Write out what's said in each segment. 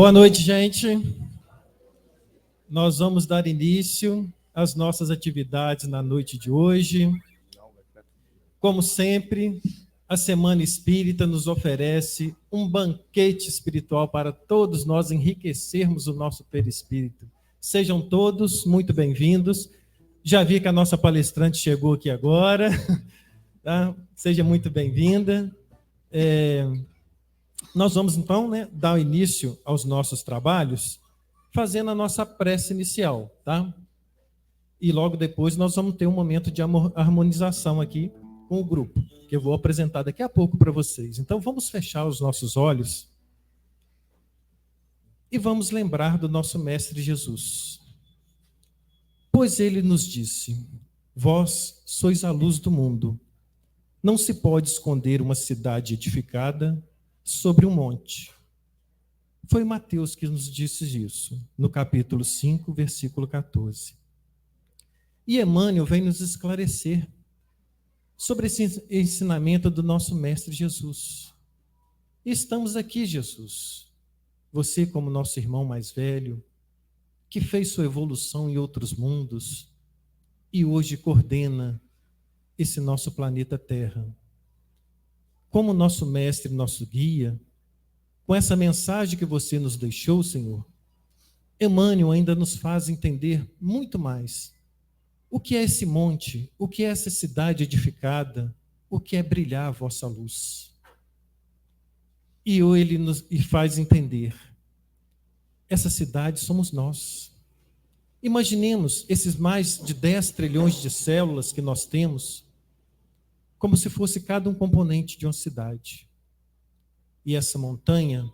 Boa noite, gente. Nós vamos dar início às nossas atividades na noite de hoje. Como sempre, a Semana Espírita nos oferece um banquete espiritual para todos nós enriquecermos o nosso perispírito. Sejam todos muito bem-vindos. Já vi que a nossa palestrante chegou aqui agora. Tá? Seja muito bem-vinda. Nós vamos, então, dar início aos nossos trabalhos fazendo a nossa prece inicial, tá? E logo depois nós vamos ter um momento de harmonização aqui com o grupo, que eu vou apresentar daqui a pouco para vocês. Então, vamos fechar os nossos olhos e vamos lembrar do nosso Mestre Jesus. Pois ele nos disse: vós sois a luz do mundo. Não se pode esconder uma cidade edificada sobre um monte. Foi Mateus que nos disse isso, no capítulo 5, versículo 14. E Emmanuel vem nos esclarecer sobre esse ensinamento do nosso Mestre Jesus. E estamos aqui, Jesus, você como nosso irmão mais velho, que fez sua evolução em outros mundos e hoje coordena esse nosso planeta Terra. Como nosso mestre, nosso guia, com essa mensagem que você nos deixou, Senhor, Emmanuel ainda nos faz entender muito mais o que é esse monte, o que é essa cidade edificada, o que é brilhar a vossa luz. E ele nos faz entender, essa cidade somos nós. Imaginemos esses mais de 10 trilhões de células que nós temos, como se fosse cada um componente de uma cidade. E essa montanha,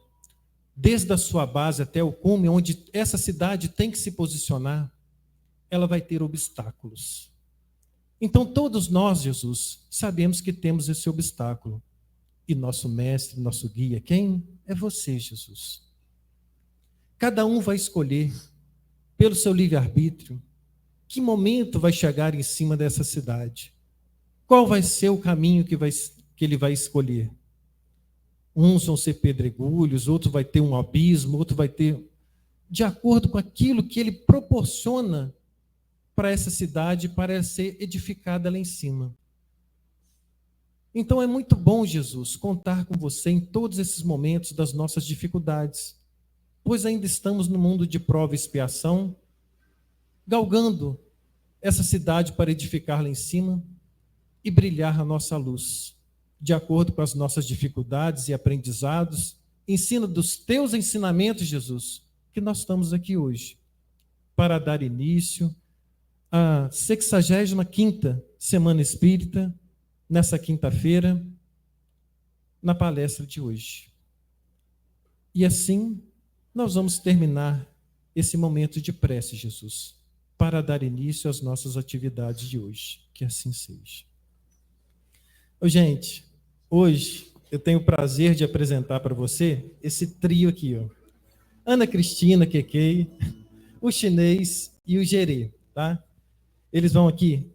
desde a sua base até o cume, onde essa cidade tem que se posicionar, ela vai ter obstáculos. Então, todos nós, Jesus, sabemos que temos esse obstáculo. E nosso mestre, nosso guia, quem? É você, Jesus. Cada um vai escolher, pelo seu livre-arbítrio, que momento vai chegar em cima dessa cidade. Qual vai ser o caminho que ele vai escolher? Uns vão ser pedregulhos, outro vai ter um abismo, outro vai ter... De acordo com aquilo que ele proporciona para essa cidade, para ser edificada lá em cima. Então é muito bom, Jesus, contar com você em todos esses momentos das nossas dificuldades, pois ainda estamos no mundo de prova e expiação, galgando essa cidade para edificar lá em cima e brilhar a nossa luz, de acordo com as nossas dificuldades e aprendizados, ensina dos teus ensinamentos, Jesus, que nós estamos aqui hoje, para dar início à 65ª Semana Espírita, nessa quinta-feira, na palestra de hoje. E assim, nós vamos terminar esse momento de prece, Jesus, para dar início às nossas atividades de hoje. Que assim seja. Gente, hoje eu tenho o prazer de apresentar para você esse trio aqui, ó. Ana Cristina Kekei, o Chinês e o Gerê, tá? Eles vão aqui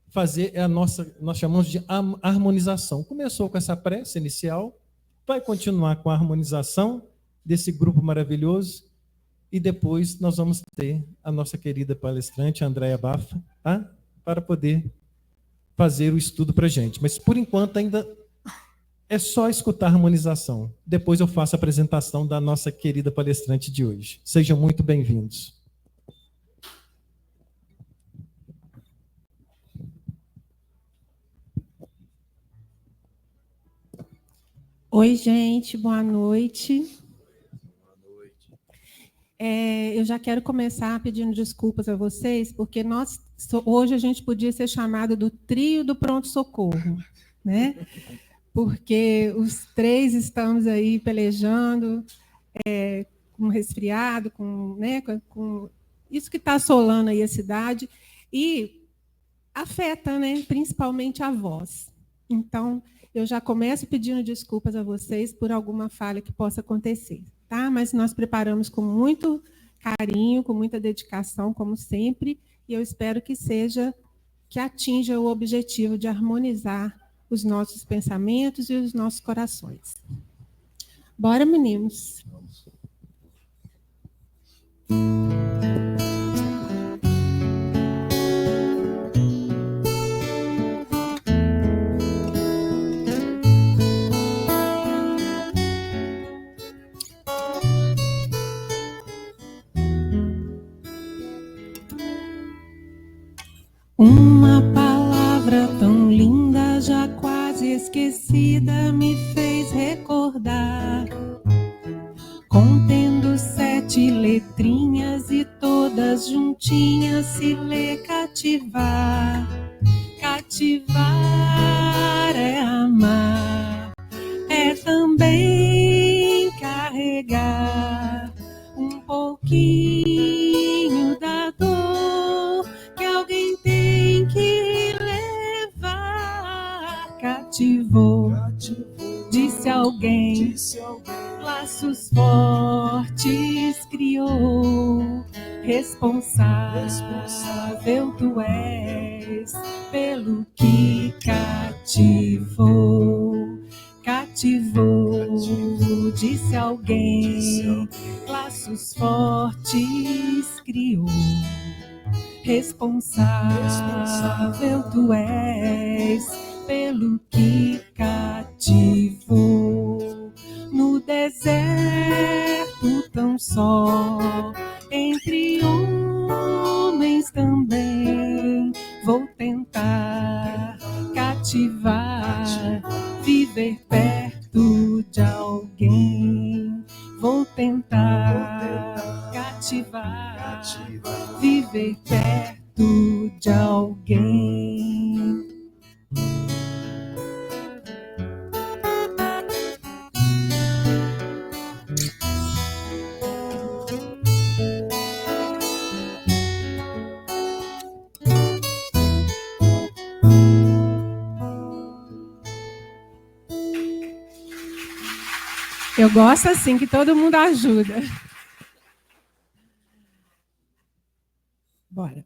fazer nós chamamos de harmonização. Começou com essa prece inicial, vai continuar com a harmonização desse grupo maravilhoso e depois nós vamos ter a nossa querida palestrante, a Andréia Bafa, tá? Para poder fazer o estudo para a gente. Mas, por enquanto, ainda é só escutar a harmonização. Depois eu faço a apresentação da nossa querida palestrante de hoje. Sejam muito bem-vindos. Oi, gente, boa noite. Eu já quero começar pedindo desculpas a vocês, porque hoje a gente podia ser chamado do trio do pronto-socorro, né? Porque os três estamos aí pelejando, com resfriado, com isso que está assolando aí a cidade, e afeta, né, principalmente a voz. Então, eu já começo pedindo desculpas a vocês por alguma falha que possa acontecer, tá? Mas nós preparamos com muito carinho, com muita dedicação, como sempre, e eu espero que atinja o objetivo de harmonizar os nossos pensamentos e os nossos corações. Bora, meninos! Uma palavra tão linda, já quase esquecida, me fez recordar. Contendo 7 letrinhas e todas juntinhas se lê cativar. Cativar é amar, é também carregar um pouquinho da dor que alguém tem que levar. Cativou, disse alguém, laços fortes criou. Responsável tu és pelo que cativou. Cativou, disse alguém, laços fortes criou. Responsável tu és pelo que cativou. No deserto tão só, entre homens também, vou tentar cativar, viver perto de alguém. Vou tentar cativar, viver perto de alguém. Eu gosto assim, que todo mundo ajuda. Bora.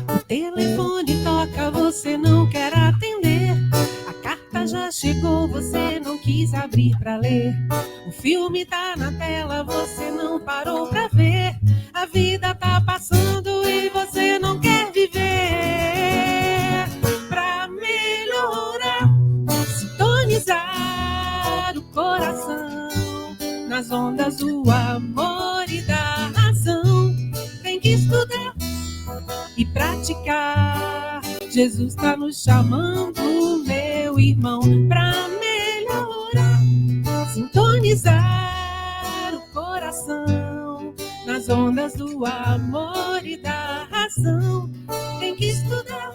O telefone toca, você não quer atender. A carta já chegou, você não quis abrir pra ler. O filme tá na tela, você não parou pra ver. A vida tá passando e você não quer viver. Pra melhorar, sintonizar o coração nas ondas do amor e da razão. Tem que estudar e praticar. Jesus tá nos chamando, meu irmão, pra melhorar, sintonizar o coração nas ondas do amor e da razão. Tem que estudar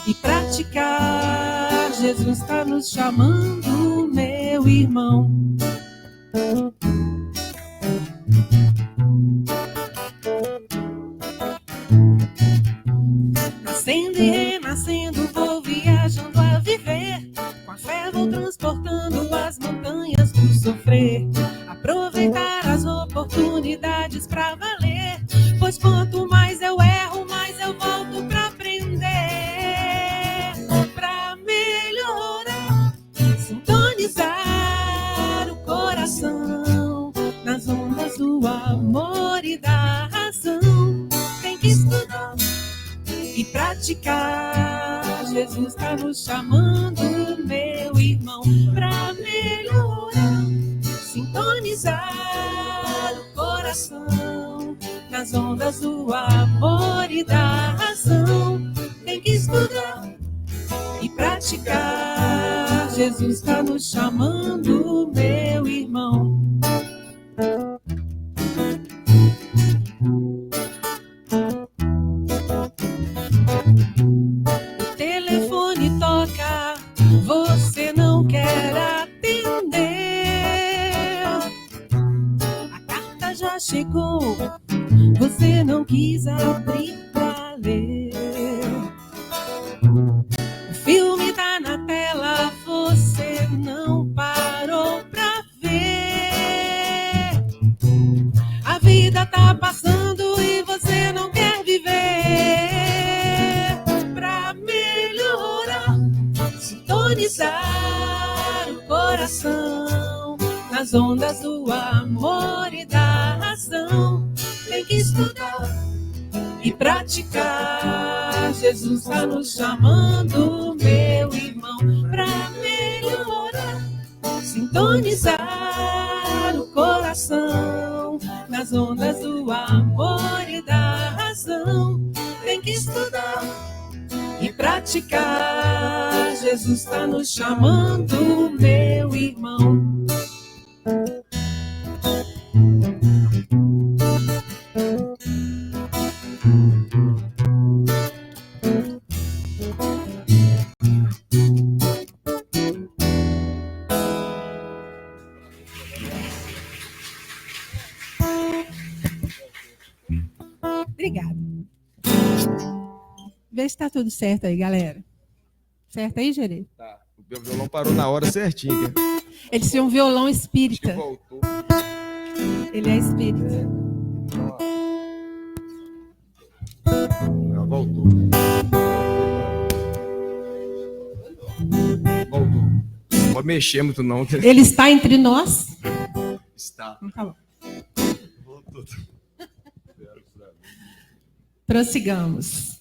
e praticar. Jesus tá nos chamando, meu irmão. Nascendo e renascendo, vou viajando a viver. Com a fé vou transportando as montanhas do sofrer. Aproveitar as oportunidades pra valer. Pois quanto mais eu erro, mais eu volto pra aprender. Pra melhorar, sintonizar o coração nas ondas do amor e da razão. Tem que estudar e praticar. Jesus tá nos chamando, meu irmão, pra melhorar, sintonizar o coração nas ondas do amor e da razão. Tem que estudar e praticar. Jesus tá nos chamando, meu irmão. Você não quer atender. A carta já chegou, você não quis abrir pra ler. O filme tá na tela, você não parou nas ondas do amor e da razão. Tem que estudar e praticar. Jesus está nos chamando, meu irmão, para melhorar, sintonizar o coração nas ondas do amor e da razão. Tem que estudar e praticar. Jesus está nos chamando, meu irmão. Obrigada. Vê se está tudo certo aí, galera. Certo aí, Gerê? Tá. O meu violão parou na hora certinho. Ele tinha um violão Acho espírita. que voltou. Ele é espírita. Não, voltou. Voltou. Não pode mexer muito, não. Ele está entre nós? Está. Tá bom. Voltou. Prossigamos.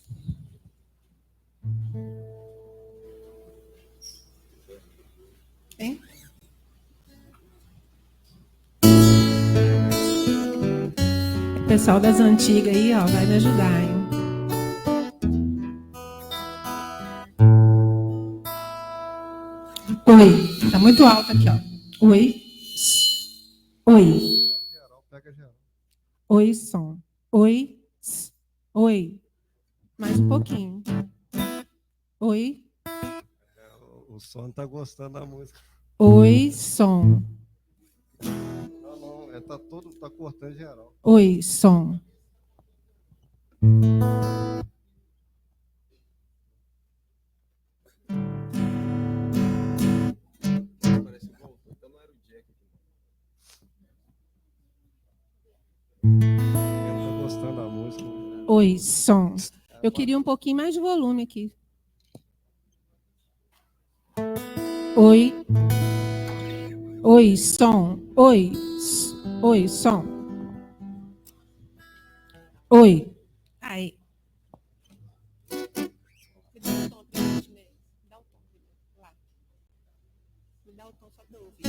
Hein? O pessoal das antigas aí, ó, vai me ajudar, hein? Oi. Tá muito alto aqui, ó. Oi. Oi. Oi, som. Oi. Oi. Mais um pouquinho. Oi. O som não tá gostando da música. Oi, som. Não, tá cortando geral. Oi, som. Parece que voltou. Então não era o Jack. Eu não tô gostando da música. Oi, som. Eu queria um pouquinho mais de volume aqui. Oi. Oi, som. Oi. Oi, som. Oi. Aí. Me dá um tom, me dá um tom. Lá. Me dá um tom só para eu ouvir.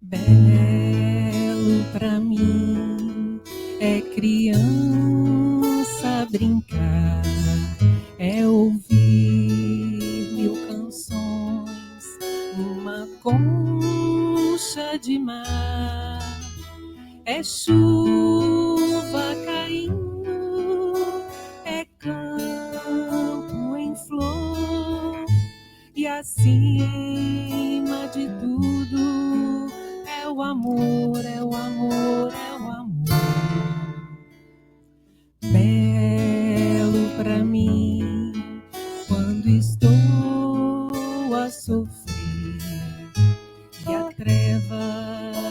Belo pra mim é criança brincar, é ouvir 1000 canções numa concha de mar, é chuva caindo, é campo em flor e acima de tudo é o amor, é o amor, é o amor. Belo pra mim quando estou a sofrer e a treva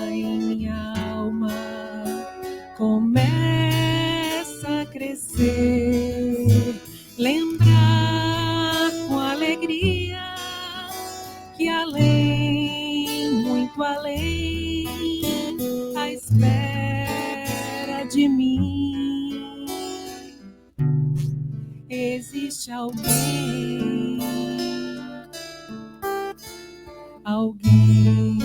em minha alma começa a crescer. Lembrar com alegria que além, muito além, à espera de mim existe alguém, alguém.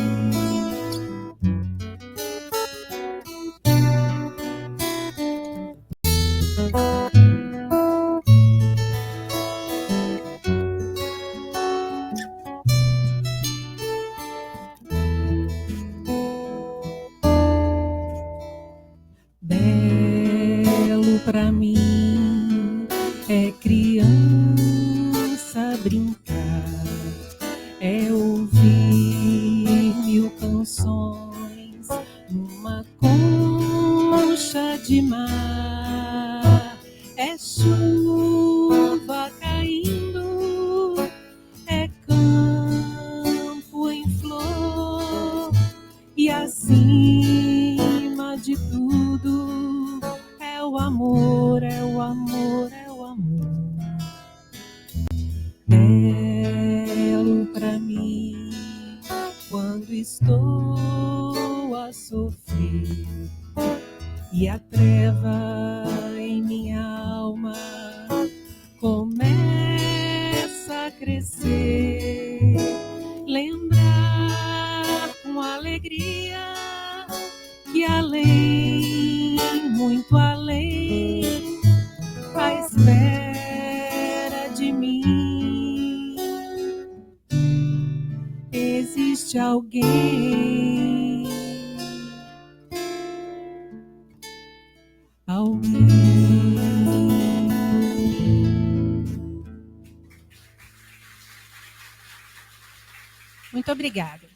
Belo pra mim é criança brincar, é ouvir 1000 canções numa concha de mar, é chuva belo para mim quando estou a sofrer e a treva em minha alma começa a crescer. Lembrar com alegria que além, muito além, à espera de mim existe alguém. Muito obrigada.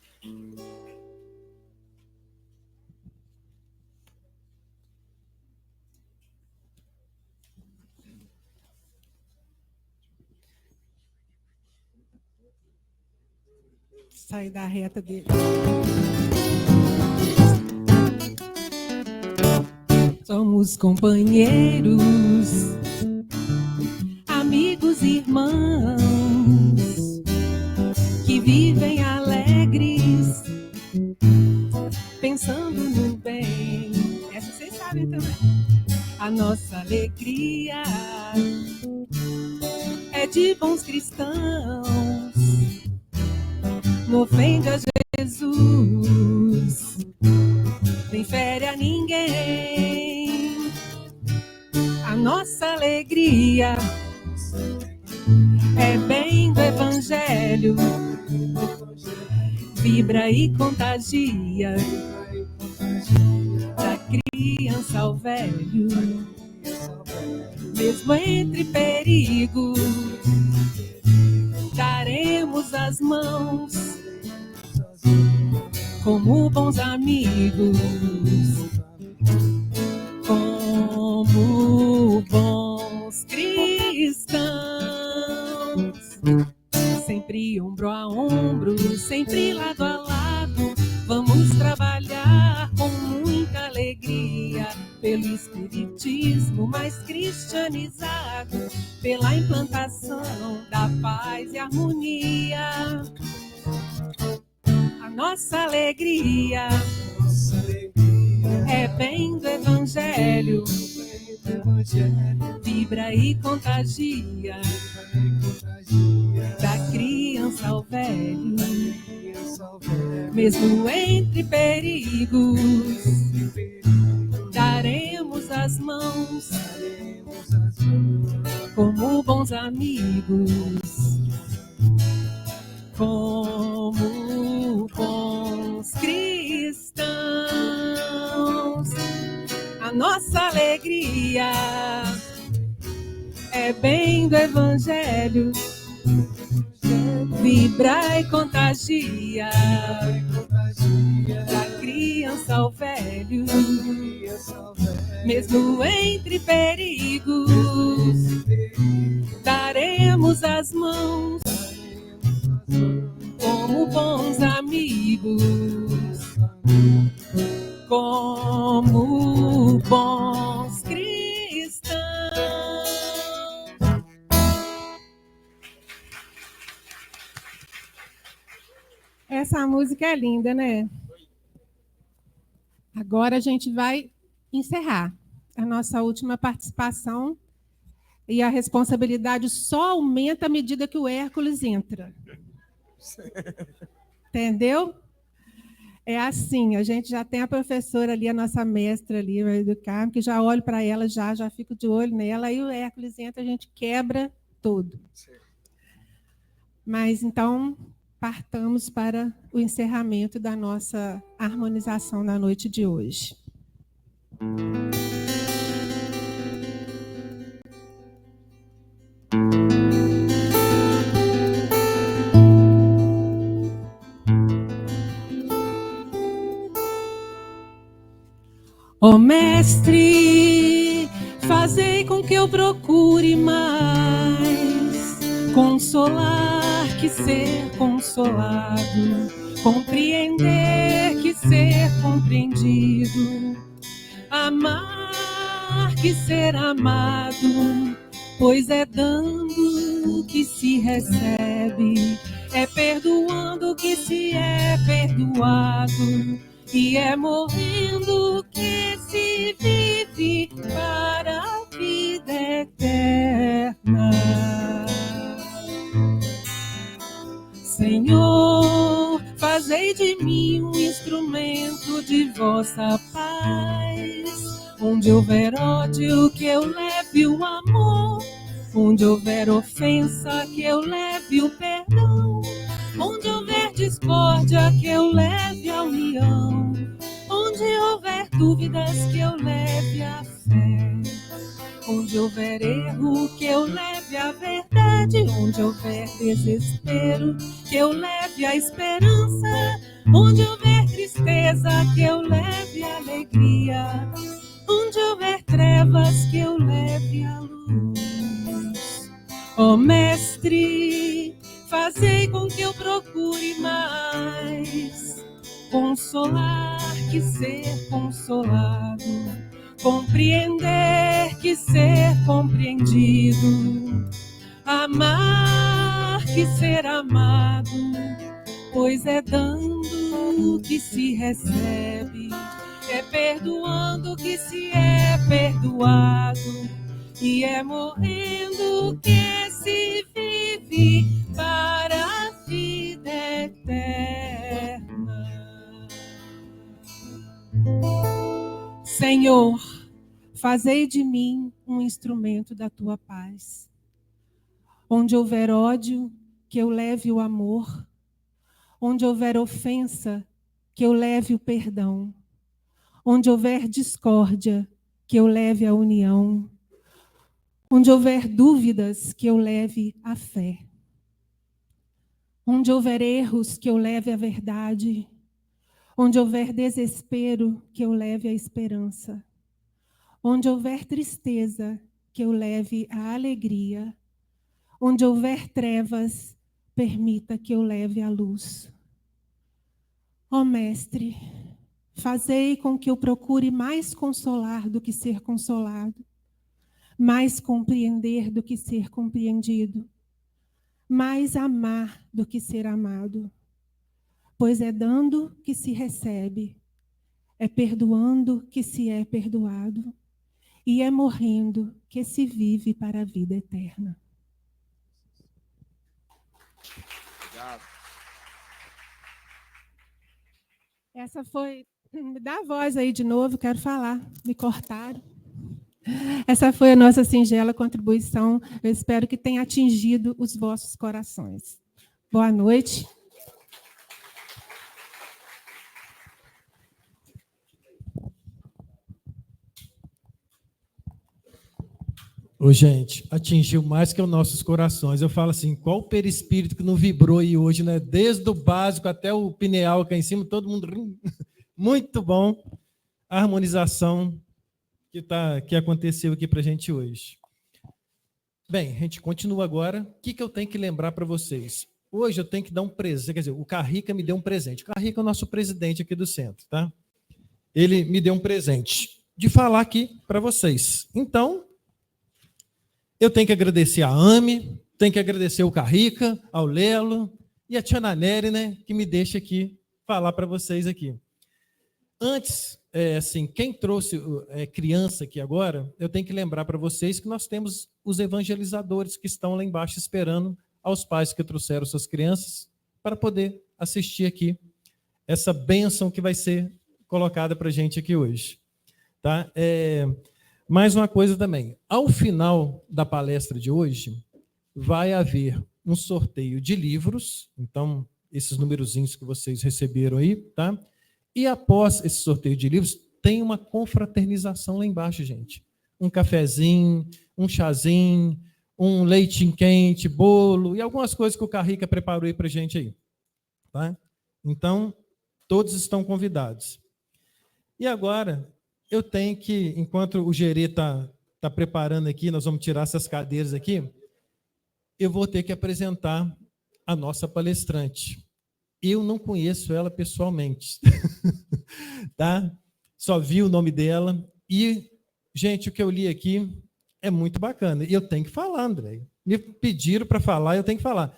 Sair da reta dele. Somos companheiros, amigos, irmãos, que vivem alegres, pensando no bem. Essa vocês sabem também. A nossa alegria é de bons cristãos, não ofende a Jesus, nem fere a ninguém. A nossa alegria é bem do Evangelho, vibra e contagia, da criança ao velho, mesmo entre perigos, daremos as mãos como bons amigos, como bons cristãos, sempre ombro a ombro, sempre lado a lado, vamos trabalhar com muita alegria pelo espiritismo mais cristianizado, pela implantação da paz e harmonia. A nossa alegria é bem do Evangelho, vibra e contagia, da criança ao velho, mesmo entre perigos, daremos as mãos como bons amigos, como bons cristãos. A nossa alegria é bem do Evangelho, vibra e contagia, da criança ao velho, mesmo entre perigos, daremos as mãos como bons amigos, como bons cristãos. Essa música é linda, né? Agora a gente vai encerrar a nossa última participação e a responsabilidade só aumenta à medida que o Hércules entra. Entendeu? É assim, a gente já tem a professora ali, a nossa mestra ali, Maria do Carmo, que já olho para ela, já fico de olho nela, aí o Hércules entra, a gente quebra tudo. Mas então, partamos para o encerramento da nossa harmonização na noite de hoje. Ó Mestre, fazei com que eu procure mais consolar que ser consolado, compreender que ser compreendido, amar que ser amado, pois é dando que se recebe, é perdoando que se é perdoado, e é morrendo que se vive para a vida eterna. Senhor, fazei de mim um instrumento de vossa paz. Onde houver ódio, que eu leve o amor. Onde houver ofensa, que eu leve o perdão. Onde houver discórdia, que eu leve a união. Onde houver dúvidas, que eu leve a fé. Onde houver erro, que eu leve a verdade. Onde houver desespero, que eu leve a esperança. Onde houver tristeza, que eu leve a alegria. Onde houver trevas, que eu leve a luz. Ó Mestre, fazei com que eu procure mais consolar que ser consolado, compreender que ser compreendido, amar que ser amado, pois é dando que se recebe, é perdoando que se é perdoado, e é morrendo que se vive para a vida eterna. Senhor, fazei de mim um instrumento da tua paz. Onde houver ódio, que eu leve o amor. Onde houver ofensa, que eu leve o perdão. Onde houver discórdia, que eu leve a união. Onde houver dúvidas, que eu leve a fé. Onde houver erros, que eu leve a verdade. Onde houver desespero, que eu leve a esperança. Onde houver tristeza, que eu leve a alegria. Onde houver trevas, permita que eu leve a luz. Ó Mestre, fazei com que eu procure mais consolar do que ser consolado, mais compreender do que ser compreendido, mais amar do que ser amado. Pois é dando que se recebe, é perdoando que se é perdoado, e é morrendo que se vive para a vida eterna. Obrigado. Essa foi... Me dá a voz aí de novo, quero falar. Me cortaram. Essa foi a nossa singela contribuição. Eu espero que tenha atingido os vossos corações. Boa noite. Ô, gente, atingiu mais que os nossos corações. Eu falo assim, qual o perispírito que não vibrou aí hoje, né? Desde o básico até o pineal cá em cima, todo mundo rindo. Muito bom a harmonização que aconteceu aqui para a gente hoje. Bem, a gente continua agora. O que eu tenho que lembrar para vocês? Hoje eu tenho que dar um presente, quer dizer, o Carrica me deu um presente. O Carrica é o nosso presidente aqui do centro, tá? Ele me deu um presente de falar aqui para vocês. Então, eu tenho que agradecer a AME, tenho que agradecer o Carrica, ao Lelo e a Tia Naneri, né, que me deixa aqui falar para vocês aqui. Antes, assim, quem trouxe criança aqui agora, eu tenho que lembrar para vocês que nós temos os evangelizadores que estão lá embaixo esperando aos pais que trouxeram suas crianças para poder assistir aqui essa bênção que vai ser colocada para a gente aqui hoje. Tá? Mais uma coisa também, ao final da palestra de hoje, vai haver um sorteio de livros, então, esses numerozinhos que vocês receberam aí, tá? E após esse sorteio de livros, tem uma confraternização lá embaixo, gente. Um cafezinho, um chazinho, um leitinho quente, bolo, e algumas coisas que o Carrica preparou aí para a gente aí. Tá? Então, todos estão convidados. E agora... eu tenho que, enquanto o Gerê está preparando aqui, nós vamos tirar essas cadeiras aqui, eu vou ter que apresentar a nossa palestrante. Eu não conheço ela pessoalmente, tá? Só vi o nome dela e, gente, o que eu li aqui é muito bacana. E eu tenho que falar, André. Me pediram para falar, eu tenho que falar.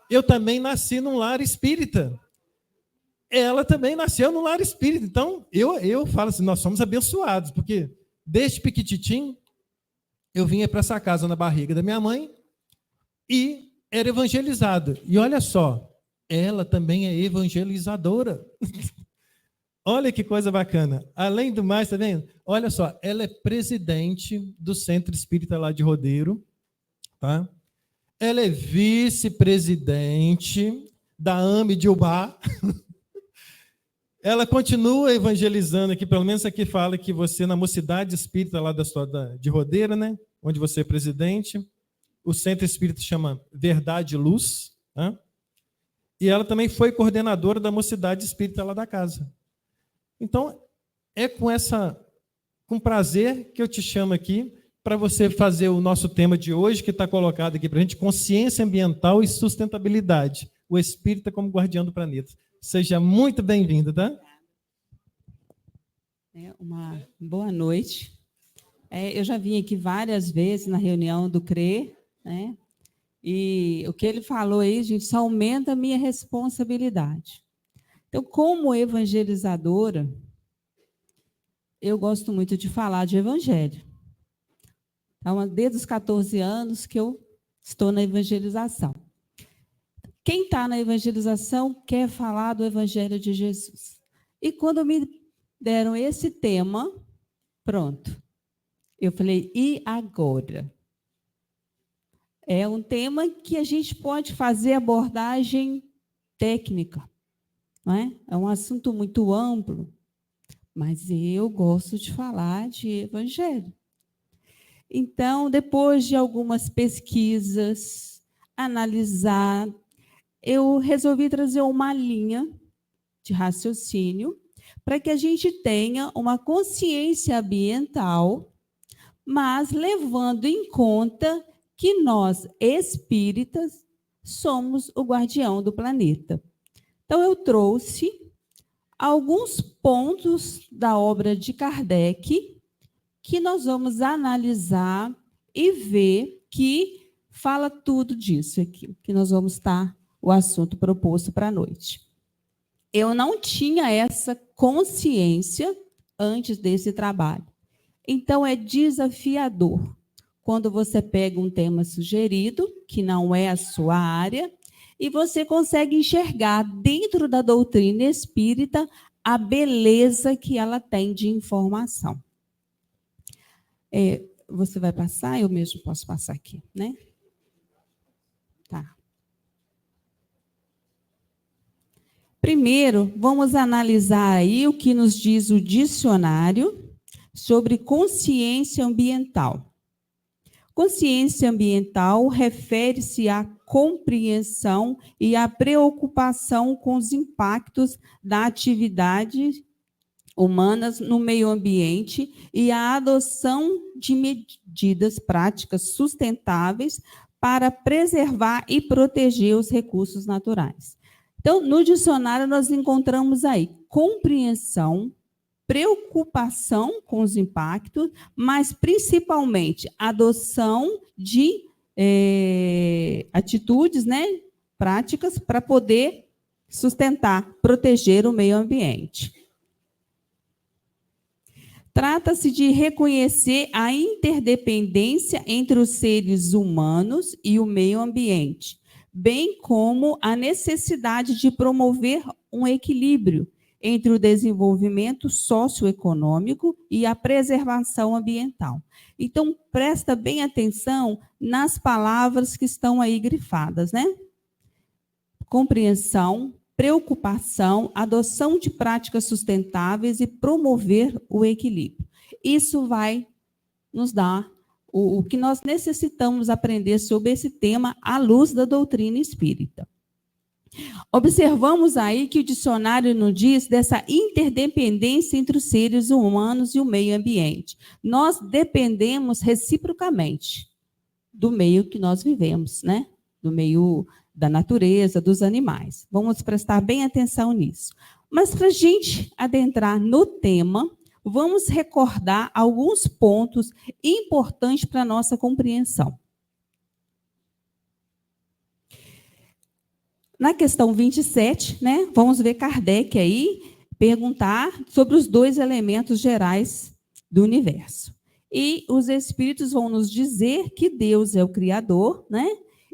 Eu também nasci num lar espírita. Ela também nasceu num lar espírita. Então, eu falo assim, nós somos abençoados, porque desde pequititim, eu vinha para essa casa na barriga da minha mãe e era evangelizado. E olha só, ela também é evangelizadora. Olha que coisa bacana. Além do mais, tá vendo? Olha só, ela é presidente do Centro Espírita lá de Rodeiro, tá? Ela é vice-presidente da AME de Ubá. Ela continua evangelizando aqui, pelo menos aqui fala que você, na Mocidade Espírita lá de Rodeiro, né? Onde você é presidente, o Centro Espírita chama Verdade e Luz, né? E ela também foi coordenadora da Mocidade Espírita lá da casa. Então, é com prazer que eu te chamo aqui para você fazer o nosso tema de hoje, que está colocado aqui para a gente, consciência ambiental e sustentabilidade, o espírita como guardião do planeta. Seja muito bem-vinda, tá? Uma boa noite. Eu já vim aqui várias vezes na reunião do CRE, né? E o que ele falou aí, gente, só aumenta a minha responsabilidade. Então, como evangelizadora, eu gosto muito de falar de evangelho. Então, desde os 14 anos que eu estou na evangelização. Quem está na evangelização quer falar do evangelho de Jesus. E quando me deram esse tema, pronto. Eu falei, e agora? É um tema que a gente pode fazer abordagem técnica. Não é? É um assunto muito amplo, mas eu gosto de falar de evangelho. Então, depois de algumas pesquisas, analisar, eu resolvi trazer uma linha de raciocínio para que a gente tenha uma consciência ambiental, mas levando em conta que nós, espíritas, somos o guardião do planeta. Então, eu trouxe alguns pontos da obra de Kardec que nós vamos analisar e ver que fala tudo disso aqui, que nós vamos estar o assunto proposto para a noite. Eu não tinha essa consciência antes desse trabalho. Então, é desafiador quando você pega um tema sugerido, que não é a sua área, e você consegue enxergar dentro da doutrina espírita a beleza que ela tem de informação. Você vai passar? Eu mesmo posso passar aqui, né? Tá. Primeiro, vamos analisar aí o que nos diz o dicionário sobre consciência ambiental. Consciência ambiental refere-se à compreensão e à preocupação com os impactos da atividade humanas no meio ambiente e a adoção de medidas práticas sustentáveis para preservar e proteger os recursos naturais. Então, no dicionário, nós encontramos aí compreensão, preocupação com os impactos, mas principalmente adoção de atitudes, né, práticas para poder sustentar, proteger o meio ambiente. Trata-se de reconhecer a interdependência entre os seres humanos e o meio ambiente, bem como a necessidade de promover um equilíbrio entre o desenvolvimento socioeconômico e a preservação ambiental. Então, presta bem atenção nas palavras que estão aí grifadas, né? Compreensão, preocupação, adoção de práticas sustentáveis e promover o equilíbrio. Isso vai nos dar o que nós necessitamos aprender sobre esse tema à luz da doutrina espírita. Observamos aí que o dicionário nos diz dessa interdependência entre os seres humanos e o meio ambiente. Nós dependemos reciprocamente do meio que nós vivemos, né? Do meio da natureza, dos animais. Vamos prestar bem atenção nisso. Mas para a gente adentrar no tema, vamos recordar alguns pontos importantes para a nossa compreensão. Na questão 27, né, vamos ver Kardec aí perguntar sobre os 2 elementos gerais do universo. E os espíritos vão nos dizer que Deus é o Criador, né,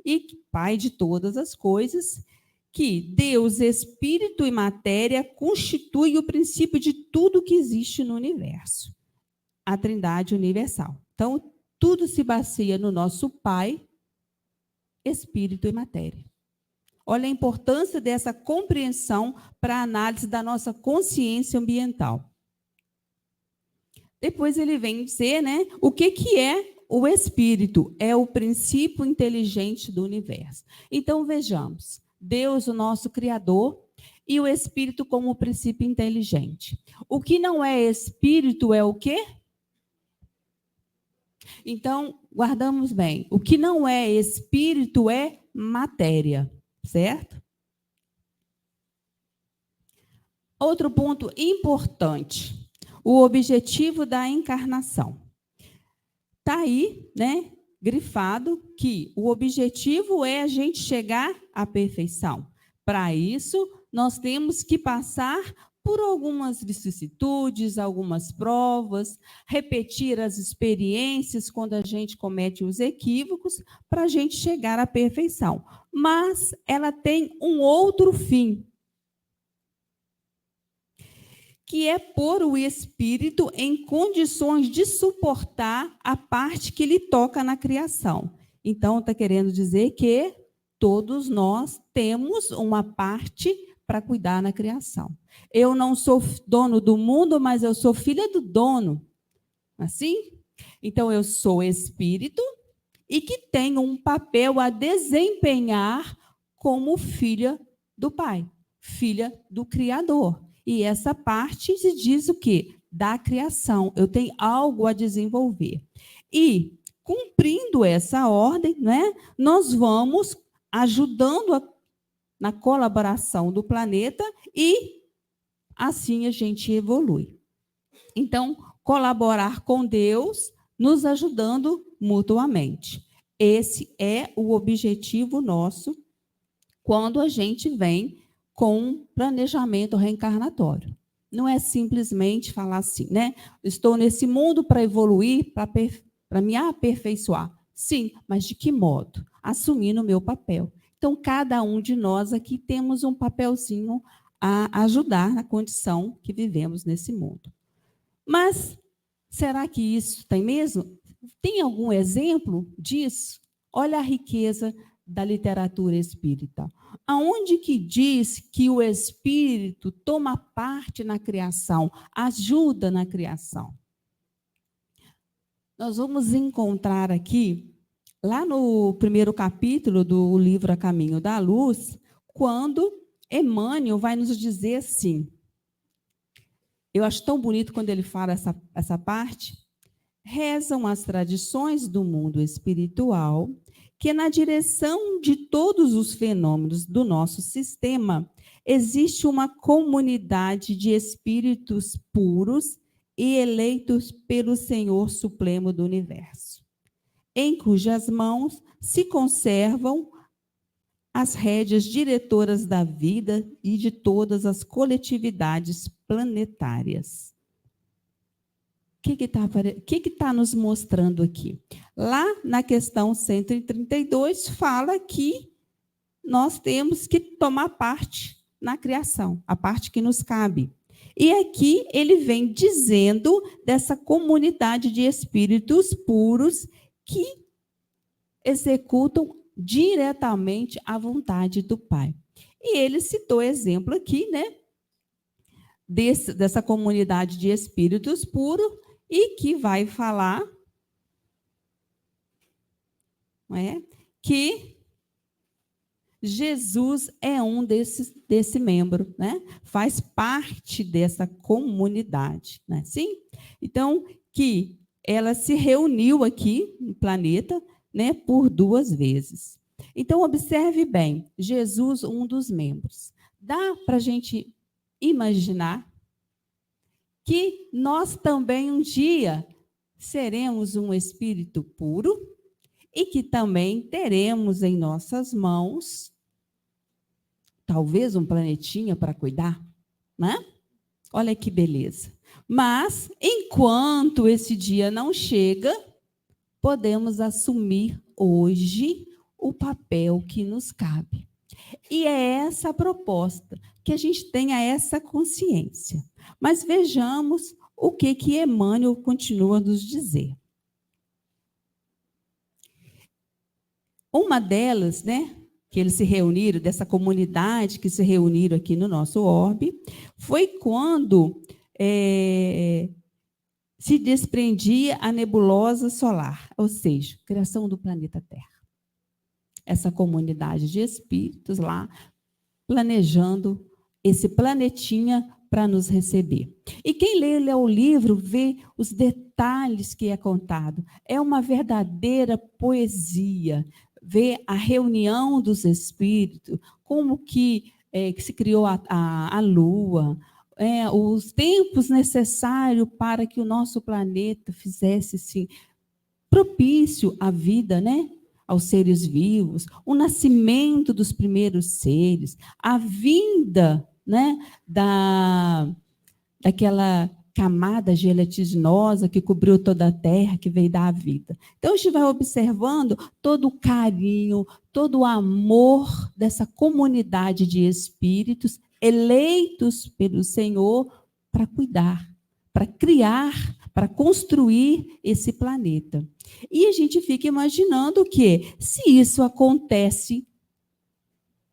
e Pai de todas as coisas, que Deus, espírito e matéria, constitui o princípio de tudo que existe no universo. A Trindade universal. Então, tudo se baseia no nosso Pai, espírito e matéria. Olha a importância dessa compreensão para a análise da nossa consciência ambiental. Depois ele vem dizer, né, o que é o espírito? É o princípio inteligente do universo. Então, vejamos. Deus, o nosso Criador, e o espírito como o princípio inteligente. O que não é espírito é o quê? Então, guardamos bem. O que não é espírito é matéria. Certo? Outro ponto importante, o objetivo da encarnação. Está aí, né, grifado que o objetivo é a gente chegar à perfeição. Para isso, nós temos que passar por algumas vicissitudes, algumas provas, repetir as experiências quando a gente comete os equívocos, para a gente chegar à perfeição. Mas ela tem um outro fim, que é pôr o espírito em condições de suportar a parte que lhe toca na criação. Então, está querendo dizer que todos nós temos uma parte para cuidar na criação. Eu não sou dono do mundo, mas eu sou filha do dono. Assim? Então, eu sou espírito e que tenho um papel a desempenhar como filha do Pai, filha do Criador. E essa parte se diz o quê? Da criação. Eu tenho algo a desenvolver. E, cumprindo essa ordem, né, nós vamos ajudando na colaboração do planeta e assim a gente evolui. Então, colaborar com Deus, nos ajudando mutuamente. Esse é o objetivo nosso quando a gente vem com um planejamento reencarnatório. Não é simplesmente falar assim, né? Estou nesse mundo para evoluir, para me aperfeiçoar. Sim, mas de que modo? Assumindo o meu papel. Então, cada um de nós aqui temos um papelzinho a ajudar na condição que vivemos nesse mundo. Mas, será que isso tem mesmo? Tem algum exemplo disso? Olha a riqueza da literatura espírita. Aonde que diz que o espírito toma parte na criação, ajuda na criação? Nós vamos encontrar aqui, lá no primeiro capítulo do livro A Caminho da Luz, quando Emmanuel vai nos dizer assim, eu acho tão bonito quando ele fala essa parte, rezam as tradições do mundo espiritual que na direção de todos os fenômenos do nosso sistema existe uma comunidade de espíritos puros e eleitos pelo Senhor Supremo do Universo, em cujas mãos se conservam as rédeas diretoras da vida e de todas as coletividades planetárias. O que está nos mostrando aqui? Lá na questão 132, fala que nós temos que tomar parte na criação, a parte que nos cabe. E aqui ele vem dizendo dessa comunidade de espíritos puros que executam diretamente a vontade do Pai. E ele citou exemplo aqui, né, dessa comunidade de espíritos puros, e que vai falar, não é, que Jesus é um desse membro, né? Faz parte dessa comunidade, não é assim? Então, que ela se reuniu aqui no planeta, né, por 2 vezes. Então, observe bem, Jesus, um dos membros. Dá para a gente imaginar que nós também um dia seremos um espírito puro e que também teremos em nossas mãos talvez um planetinha para cuidar, né? Olha que beleza. Mas, enquanto esse dia não chega, podemos assumir hoje o papel que nos cabe. E é essa a proposta, que a gente tenha essa consciência. Mas vejamos o que Emmanuel continua a nos dizer. Uma delas, né, que eles se reuniram, dessa comunidade que se reuniram aqui no nosso orbe, foi quando se desprendia a nebulosa solar, ou seja, criação do planeta Terra. Essa comunidade de espíritos lá, planejando esse planetinha para nos receber. E quem lê o livro vê os detalhes que é contado. É uma verdadeira poesia. Vê a reunião dos espíritos, como que se criou a Lua, os tempos necessários para que o nosso planeta fizesse assim, propício à vida, né? Aos seres vivos, o nascimento dos primeiros seres, a vinda, né, daquela camada gelatinosa que cobriu toda a Terra, que veio dar a vida. Então, a gente vai observando todo o carinho, todo o amor dessa comunidade de espíritos eleitos pelo Senhor para cuidar, para criar, para construir esse planeta. E a gente fica imaginando que, se isso acontece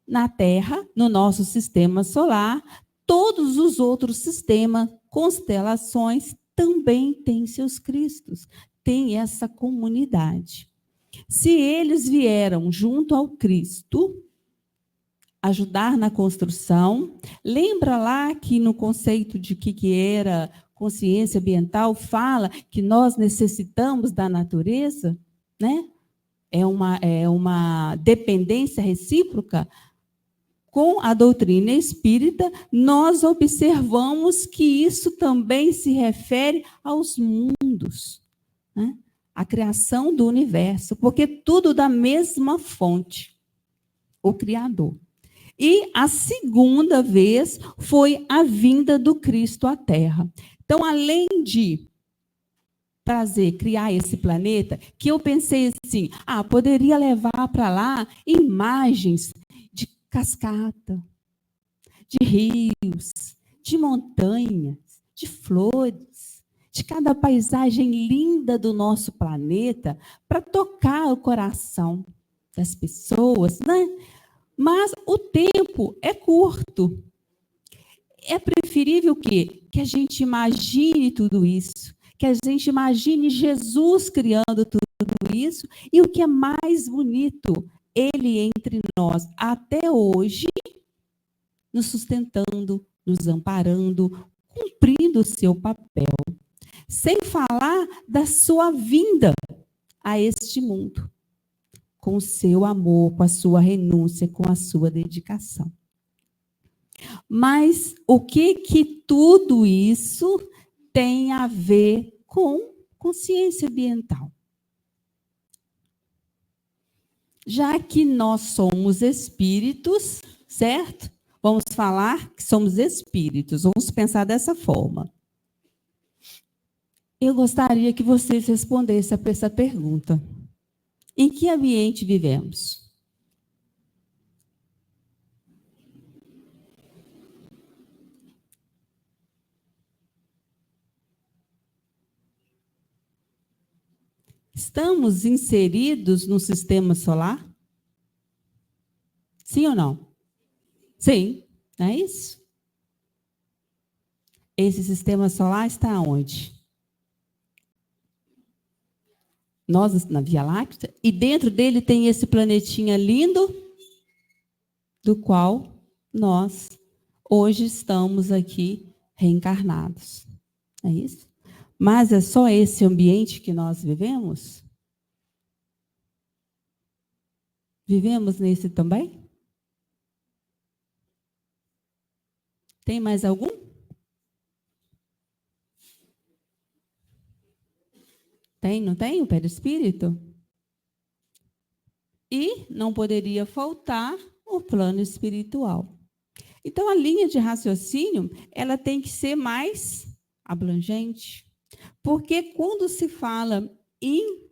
na Terra, no nosso sistema solar, todos os outros sistemas, constelações, também têm seus cristos, têm essa comunidade. Se eles vieram junto ao Cristo, ajudar na construção, lembra lá que no conceito de que era consciência ambiental, fala que nós necessitamos da natureza, né? É uma dependência recíproca. Com a doutrina espírita, nós observamos que isso também se refere aos mundos, né? A criação do universo, porque tudo da mesma fonte, o Criador. E a segunda vez foi a vinda do Cristo à Terra. Então, além de criar esse planeta, que eu pensei assim, poderia levar para lá imagens de cascata, de rios, de montanhas, de flores, de cada paisagem linda do nosso planeta, para tocar o coração das pessoas, né? Mas o tempo é curto. É preferível o quê? Que a gente imagine tudo isso, que a gente imagine Jesus criando tudo isso, e o que é mais bonito, ele entre nós, até hoje, nos sustentando, nos amparando, cumprindo o seu papel. Sem falar da sua vinda a este mundo, com o seu amor, com a sua renúncia, com a sua dedicação. Mas o que tudo isso tem a ver com consciência ambiental? Já que nós somos espíritos, certo? Vamos falar que somos espíritos, vamos pensar dessa forma. Eu gostaria que vocês respondessem a essa pergunta. Em que ambiente vivemos? Estamos inseridos no sistema solar? Sim ou não? Sim, não é isso? Esse sistema solar está onde? Nós, na Via Láctea, e dentro dele tem esse planetinha lindo, do qual nós hoje estamos aqui reencarnados. É isso? Mas é só esse ambiente que nós vivemos? Vivemos nesse também? Tem mais algum? Tem, não tem o perispírito? E não poderia faltar o plano espiritual. Então, a linha de raciocínio, ela tem que ser mais abrangente. Porque quando se fala em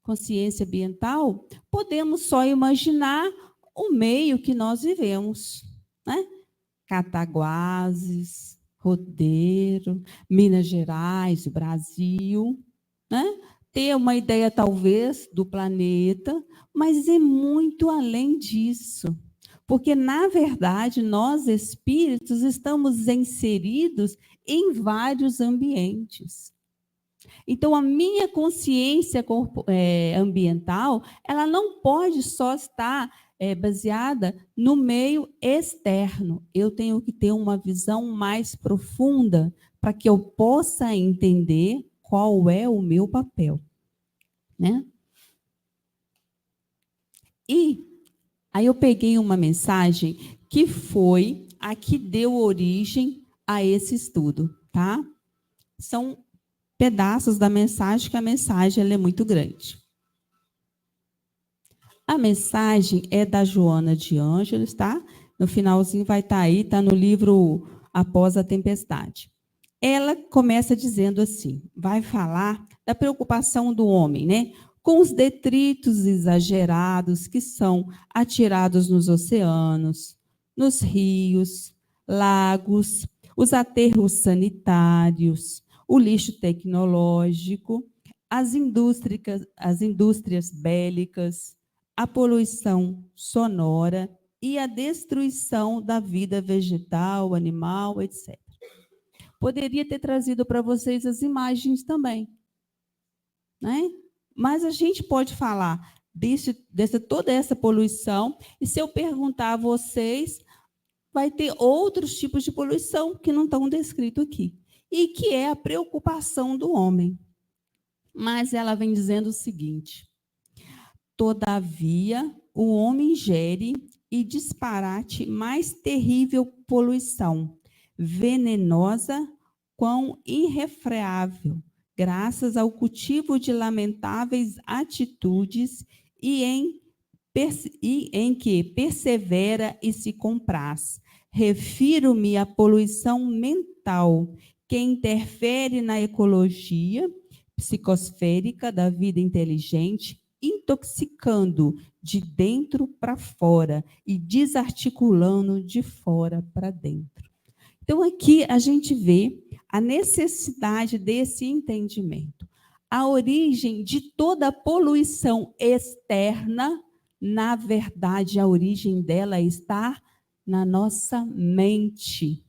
consciência ambiental, podemos só imaginar o meio que nós vivemos, né? Cataguases, Rodeiro, Minas Gerais, o Brasil, né? Ter uma ideia, talvez, do planeta, mas é muito além disso. Porque, na verdade, nós, espíritos, estamos inseridos em vários ambientes. Então, a minha consciência ambiental, ela não pode só estar baseada no meio externo. Eu tenho que ter uma visão mais profunda para que eu possa entender qual é o meu papel, né? E aí eu peguei uma mensagem que foi a que deu origem a esse estudo, tá? São pedaços da mensagem, que a mensagem ela é muito grande. A mensagem é da Joana de Ângeles, tá? No finalzinho vai estar aí, está no livro Após a Tempestade. Ela começa dizendo assim, vai falar da preocupação do homem, né? Com os detritos exagerados que são atirados nos oceanos, nos rios, lagos, os aterros sanitários, o lixo tecnológico, as indústrias bélicas, a poluição sonora e a destruição da vida vegetal, animal, etc. Poderia ter trazido para vocês as imagens também, né? Mas a gente pode falar toda essa poluição, e se eu perguntar a vocês, vai ter outros tipos de poluição que não estão descritos aqui, e que é a preocupação do homem. Mas ela vem dizendo o seguinte: todavia, o homem gere e disparate mais terrível poluição, venenosa, quão irrefreável, graças ao cultivo de lamentáveis atitudes e em que persevera e se compraz. Refiro-me à poluição mental, que interfere na ecologia psicosférica da vida inteligente, intoxicando de dentro para fora e desarticulando de fora para dentro. Então, aqui a gente vê a necessidade desse entendimento. A origem de toda a poluição externa, na verdade, a origem dela está na nossa mente.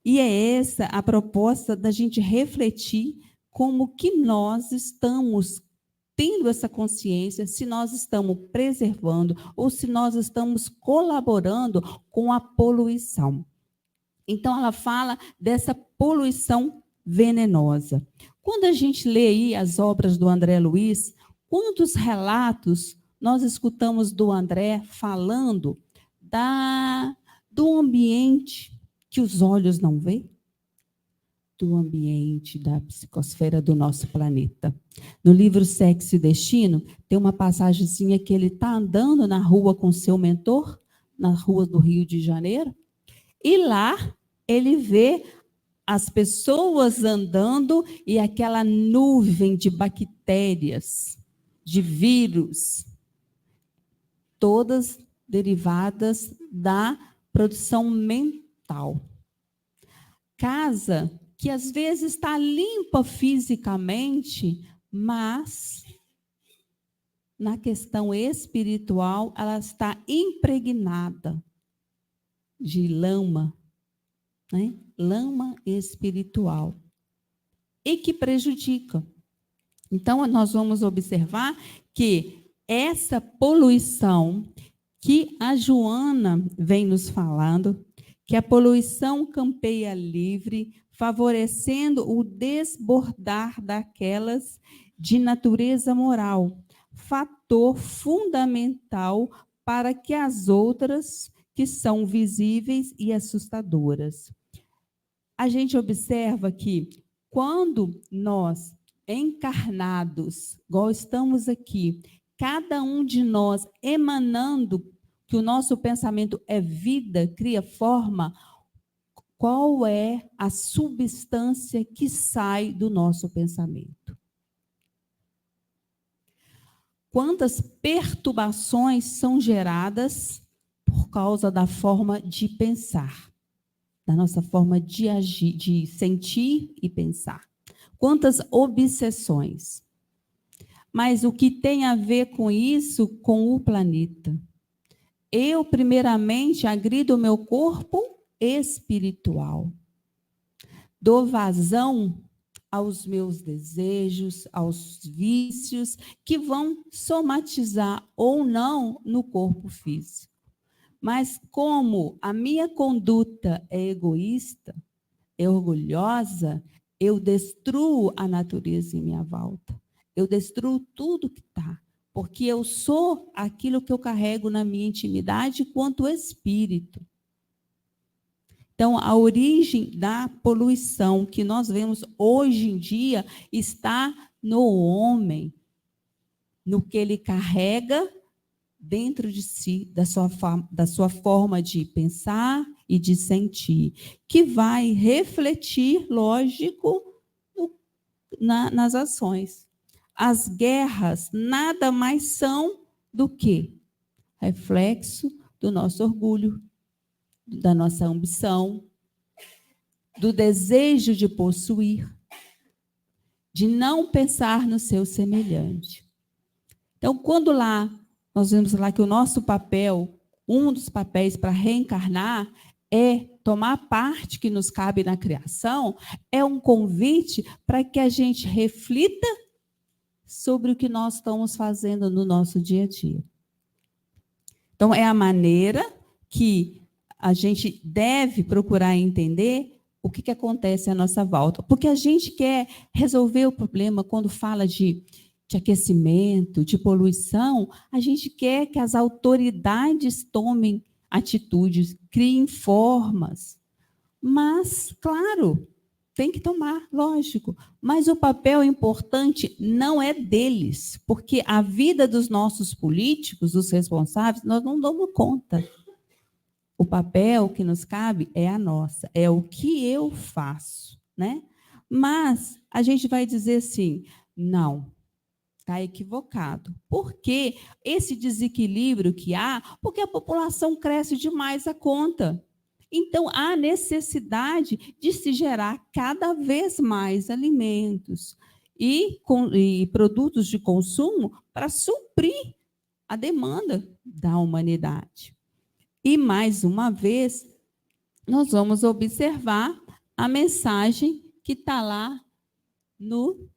E é essa a proposta da gente refletir como que nós estamos tendo essa consciência, se nós estamos preservando ou se nós estamos colaborando com a poluição. Então, ela fala dessa poluição venenosa. Quando a gente lê aí as obras do André Luiz, quantos relatos nós escutamos do André falando do ambiente que os olhos não veem? Do ambiente, da psicosfera do nosso planeta. No livro Sexo e Destino, tem uma passagemzinha que ele está andando na rua com seu mentor, na rua do Rio de Janeiro, e lá ele vê as pessoas andando e aquela nuvem de bactérias, de vírus, todas derivadas da produção mental. Casa que às vezes está limpa fisicamente, mas na questão espiritual ela está impregnada de lama, né? Lama espiritual, e que prejudica. Então, nós vamos observar que essa poluição que a Joana vem nos falando, que a poluição campeia livre, favorecendo o desbordar daquelas de natureza moral, fator fundamental para que as outras, que são visíveis e assustadoras. A gente observa que, quando nós, encarnados, igual estamos aqui, cada um de nós emanando que o nosso pensamento é vida, cria forma, qual é a substância que sai do nosso pensamento? Quantas perturbações são geradas por causa da forma de pensar, da nossa forma de agir, de sentir e pensar? Quantas obsessões? Mas o que tem a ver com isso, com o planeta? Eu, primeiramente, agrido o meu corpo espiritual. Dou vazão aos meus desejos, aos vícios, que vão somatizar ou não no corpo físico. Mas como a minha conduta é egoísta, é orgulhosa, eu destruo a natureza em minha volta. Eu destruo tudo que está. Porque eu sou aquilo que eu carrego na minha intimidade quanto espírito. Então, a origem da poluição que nós vemos hoje em dia está no homem, no que ele carrega dentro de si, da sua forma de pensar e de sentir, que vai refletir, lógico, nas ações. As guerras nada mais são do que reflexo do nosso orgulho, da nossa ambição, do desejo de possuir, de não pensar no seu semelhante. Então, quando lá, nós vemos lá que o nosso papel, um dos papéis para reencarnar, é tomar parte que nos cabe na criação, é um convite para que a gente reflita sobre o que nós estamos fazendo no nosso dia a dia. Então, é a maneira que a gente deve procurar entender o que acontece à nossa volta. Porque a gente quer resolver o problema quando fala de aquecimento, de poluição, a gente quer que as autoridades tomem atitudes, criem formas. Mas, claro, tem que tomar, lógico. Mas o papel importante não é deles, porque a vida dos nossos políticos, dos responsáveis, nós não damos conta. O papel que nos cabe é a nossa, é o que eu faço, né? Mas a gente vai dizer assim, não, está equivocado. Por que esse desequilíbrio que há? Porque a população cresce demais a conta. Então, há necessidade de se gerar cada vez mais alimentos e produtos de consumo para suprir a demanda da humanidade. E, mais uma vez, nós vamos observar a mensagem que está lá no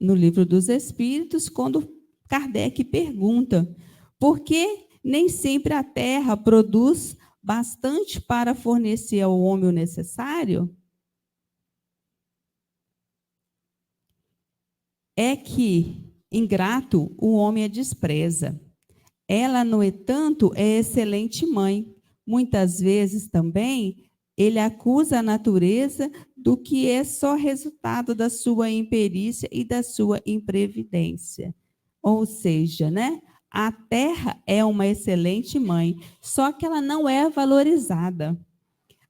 Livro dos Espíritos, quando Kardec pergunta por que nem sempre a Terra produz bastante para fornecer ao homem o necessário? É que, ingrato, o homem a despreza. Ela, no entanto, é excelente mãe. Muitas vezes também ele acusa a natureza do que é só resultado da sua imperícia e da sua imprevidência. Ou seja, né? A terra é uma excelente mãe, só que ela não é valorizada.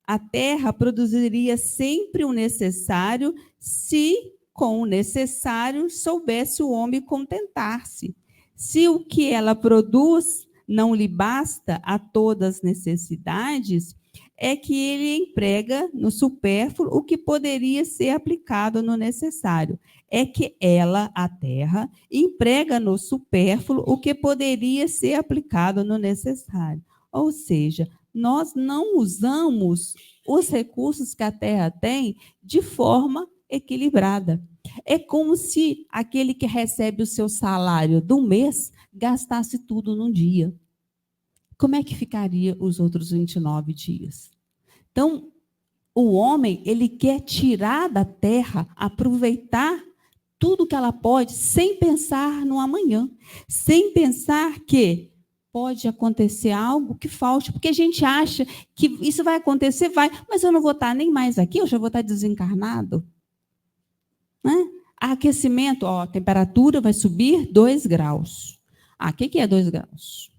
A terra produziria sempre o necessário se, com o necessário, soubesse o homem contentar-se. Se o que ela produz não lhe basta a todas as necessidades, é que ele emprega no supérfluo o que poderia ser aplicado no necessário. É que ela, a terra, emprega no supérfluo o que poderia ser aplicado no necessário. Ou seja, nós não usamos os recursos que a terra tem de forma equilibrada. É como se aquele que recebe o seu salário do mês gastasse tudo num dia. Como é que ficaria os outros 29 dias? Então, o homem, ele quer tirar da terra, aproveitar tudo que ela pode, sem pensar no amanhã, sem pensar que pode acontecer algo que falte, porque a gente acha que isso vai acontecer, vai, mas eu não vou estar nem mais aqui, eu já vou estar desencarnado. né? Aquecimento, ó, a temperatura vai subir 2 graus. O que é 2 graus?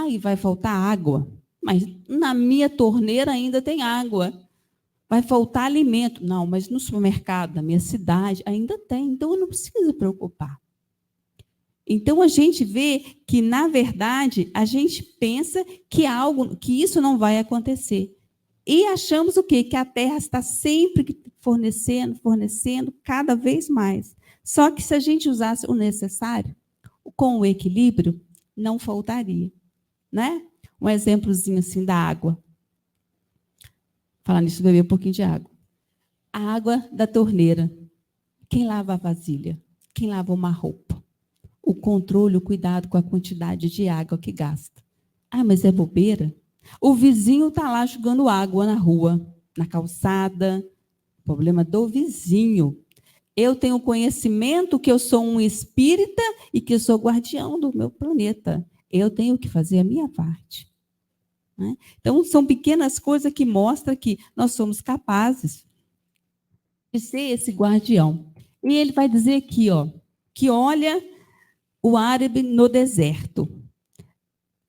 E vai faltar água. Mas na minha torneira ainda tem água. Vai faltar alimento. Não, mas no supermercado, na minha cidade, ainda tem. Então, eu não preciso preocupar. Então, a gente vê que, na verdade, a gente pensa que isso não vai acontecer. E achamos o quê? Que a Terra está sempre fornecendo cada vez mais. Só que se a gente usasse o necessário, com o equilíbrio, não faltaria, né? Um exemplozinho assim da água. Falando nisso, beber um pouquinho de água. A água da torneira. Quem lava a vasilha? Quem lava uma roupa? O controle, o cuidado com a quantidade de água que gasta. Mas é bobeira? O vizinho está lá jogando água na rua, na calçada. Problema do vizinho. Eu tenho conhecimento que eu sou um espírita e que eu sou guardião do meu planeta. Eu tenho que fazer a minha parte. Né? Então, são pequenas coisas que mostram que nós somos capazes de ser esse guardião. E ele vai dizer aqui, ó, que olha o árabe no deserto.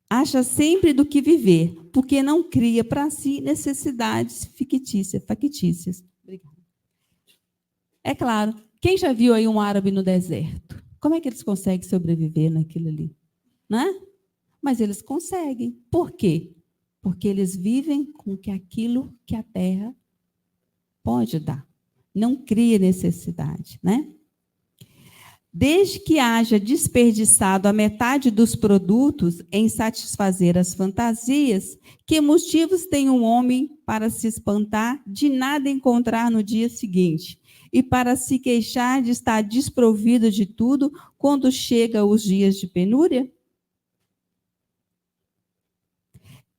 Acha sempre do que viver, porque não cria para si necessidades factícias. Obrigada. É claro, quem já viu aí um árabe no deserto? Como é que eles conseguem sobreviver naquilo ali? Né? Mas eles conseguem. Por quê? Porque eles vivem com aquilo que a terra pode dar. Não cria necessidade, né? Desde que haja desperdiçado a metade dos produtos em satisfazer as fantasias, que motivos tem um homem para se espantar de nada encontrar no dia seguinte e para se queixar de estar desprovido de tudo quando chega os dias de penúria?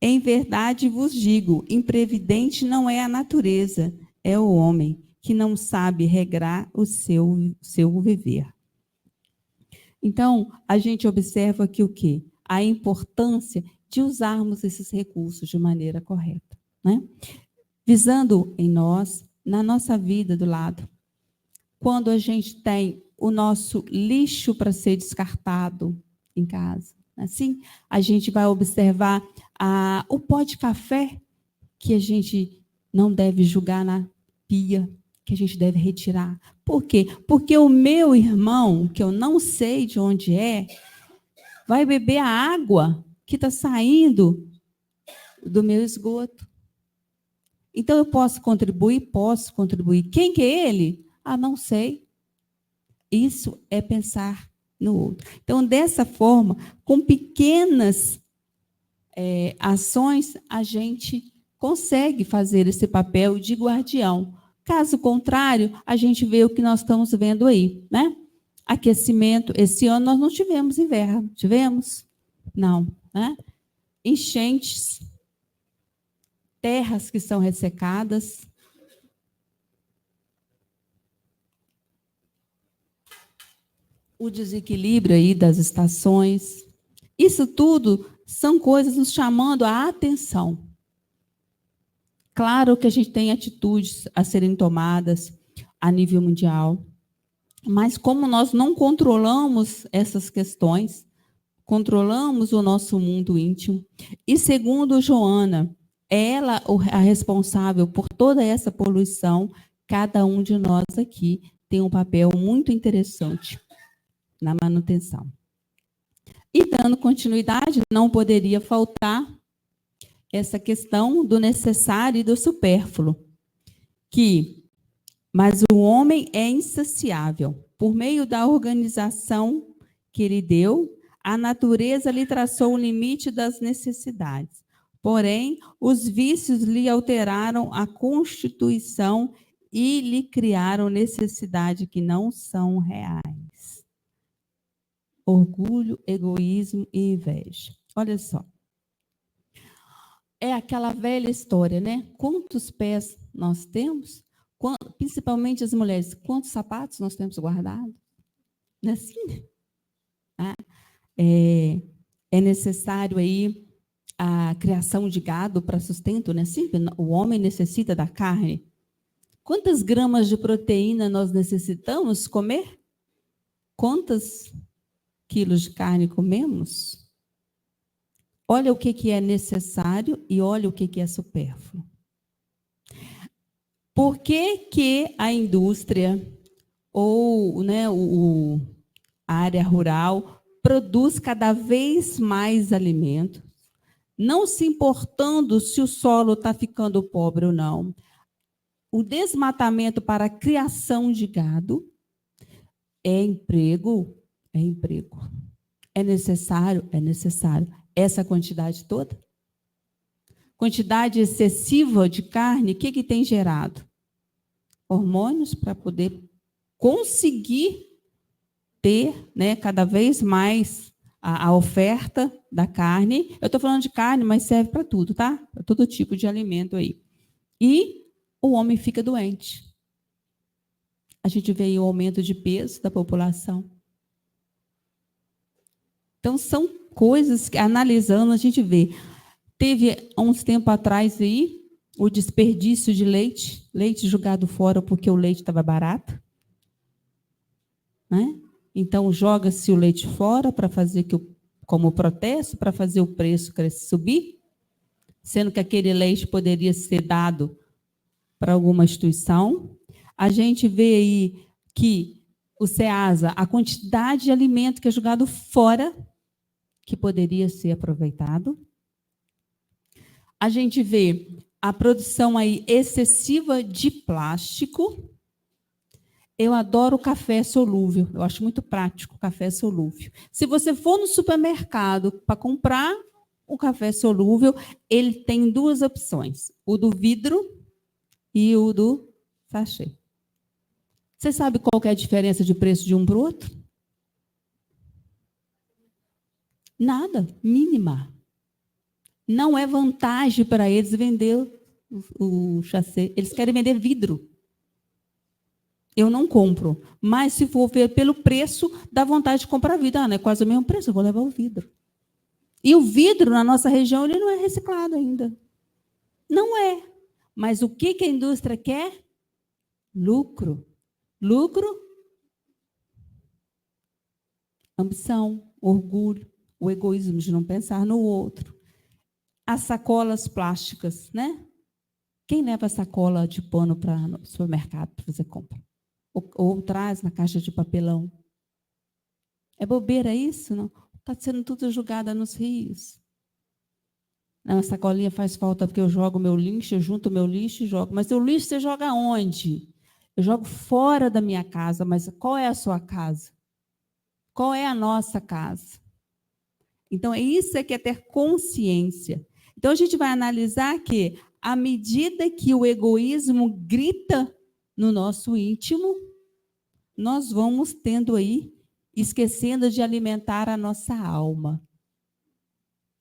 Em verdade vos digo, imprevidente não é a natureza, é o homem, que não sabe regrar o seu viver. Então, a gente observa aqui o quê? A importância de usarmos esses recursos de maneira correta, né? Visando em nós, na nossa vida do lado, quando a gente tem o nosso lixo para ser descartado em casa, assim, a gente vai observar o pó de café que a gente não deve jogar na pia, que a gente deve retirar. Por quê? Porque o meu irmão, que eu não sei de onde é, vai beber a água que está saindo do meu esgoto. Então, eu posso contribuir? Posso contribuir. Quem que é ele? Não sei. Isso é pensar no outro. Então, dessa forma, com pequenas ações, a gente consegue fazer esse papel de guardião. Caso contrário, a gente vê o que nós estamos vendo aí, né? Aquecimento. Esse ano nós não tivemos inverno. Tivemos? Não. Né? Enchentes. Terras que são ressecadas. O desequilíbrio aí das estações. Isso tudo são coisas nos chamando a atenção. Claro que a gente tem atitudes a serem tomadas a nível mundial, mas como nós não controlamos essas questões, controlamos o nosso mundo íntimo, e segundo Joana, ela a responsável por toda essa poluição, cada um de nós aqui tem um papel muito interessante na manutenção. E dando continuidade, não poderia faltar essa questão do necessário e do supérfluo, mas o homem é insaciável. Por meio da organização que ele deu, a natureza lhe traçou o limite das necessidades. Porém, os vícios lhe alteraram a constituição e lhe criaram necessidades que não são reais. Orgulho, egoísmo e inveja. Olha só. É aquela velha história, né? Quantos pés nós temos? Principalmente as mulheres, quantos sapatos nós temos guardados? Não é assim? É necessário aí a criação de gado para sustento, não é assim? O homem necessita da carne. Quantas gramas de proteína nós necessitamos comer? Quantos quilos de carne comemos? Olha o que é necessário e olha o que é supérfluo. Por que a indústria ou a área rural produz cada vez mais alimentos, não se importando se o solo está ficando pobre ou não? O desmatamento para a criação de gado é emprego? É emprego. É necessário? É necessário. Essa quantidade toda? Quantidade excessiva de carne, o que tem gerado? Hormônios para poder conseguir ter, cada vez mais a oferta da carne. Eu estou falando de carne, mas serve para tudo, tá? Para todo tipo de alimento aí. E o homem fica doente. A gente vê aí o aumento de peso da população. Então, são coisas que, analisando, a gente vê. Teve, há uns tempos atrás, aí, o desperdício de leite jogado fora porque o leite estava barato. Né? Então, joga-se o leite fora para fazer como protesto, para fazer o preço subir, sendo que aquele leite poderia ser dado para alguma instituição. A gente vê aí que o SEASA, a quantidade de alimento que é jogado fora, que poderia ser aproveitado. A gente vê a produção aí excessiva de plástico. Eu adoro café solúvel, eu acho muito prático o café solúvel. Se você for no supermercado para comprar o café solúvel, ele tem duas opções, o do vidro e o do sachê. Você sabe qual que é a diferença de preço de um para o outro? Nada, mínima. Não é vantagem para eles vender o sachê. Eles querem vender vidro. Eu não compro. Mas se for ver pelo preço, dá vontade de comprar vidro. Não é quase o mesmo preço, eu vou levar o vidro. E o vidro, na nossa região, ele não é reciclado ainda. Não é. Mas o que a indústria quer? Lucro. Lucro, ambição, orgulho, o egoísmo de não pensar no outro. As sacolas plásticas, né? Quem leva sacola de pano para o supermercado para fazer compra? Ou traz na caixa de papelão? É bobeira isso? Não? Está sendo tudo jogada nos rios. Não, a sacolinha faz falta porque eu jogo meu lixo, eu junto meu lixo e jogo. Mas o lixo você joga onde? Eu jogo fora da minha casa, mas qual é a sua casa? Qual é a nossa casa? Então, isso que é ter consciência. Então, a gente vai analisar que, à medida que o egoísmo grita no nosso íntimo, nós vamos tendo aí, esquecendo de alimentar a nossa alma.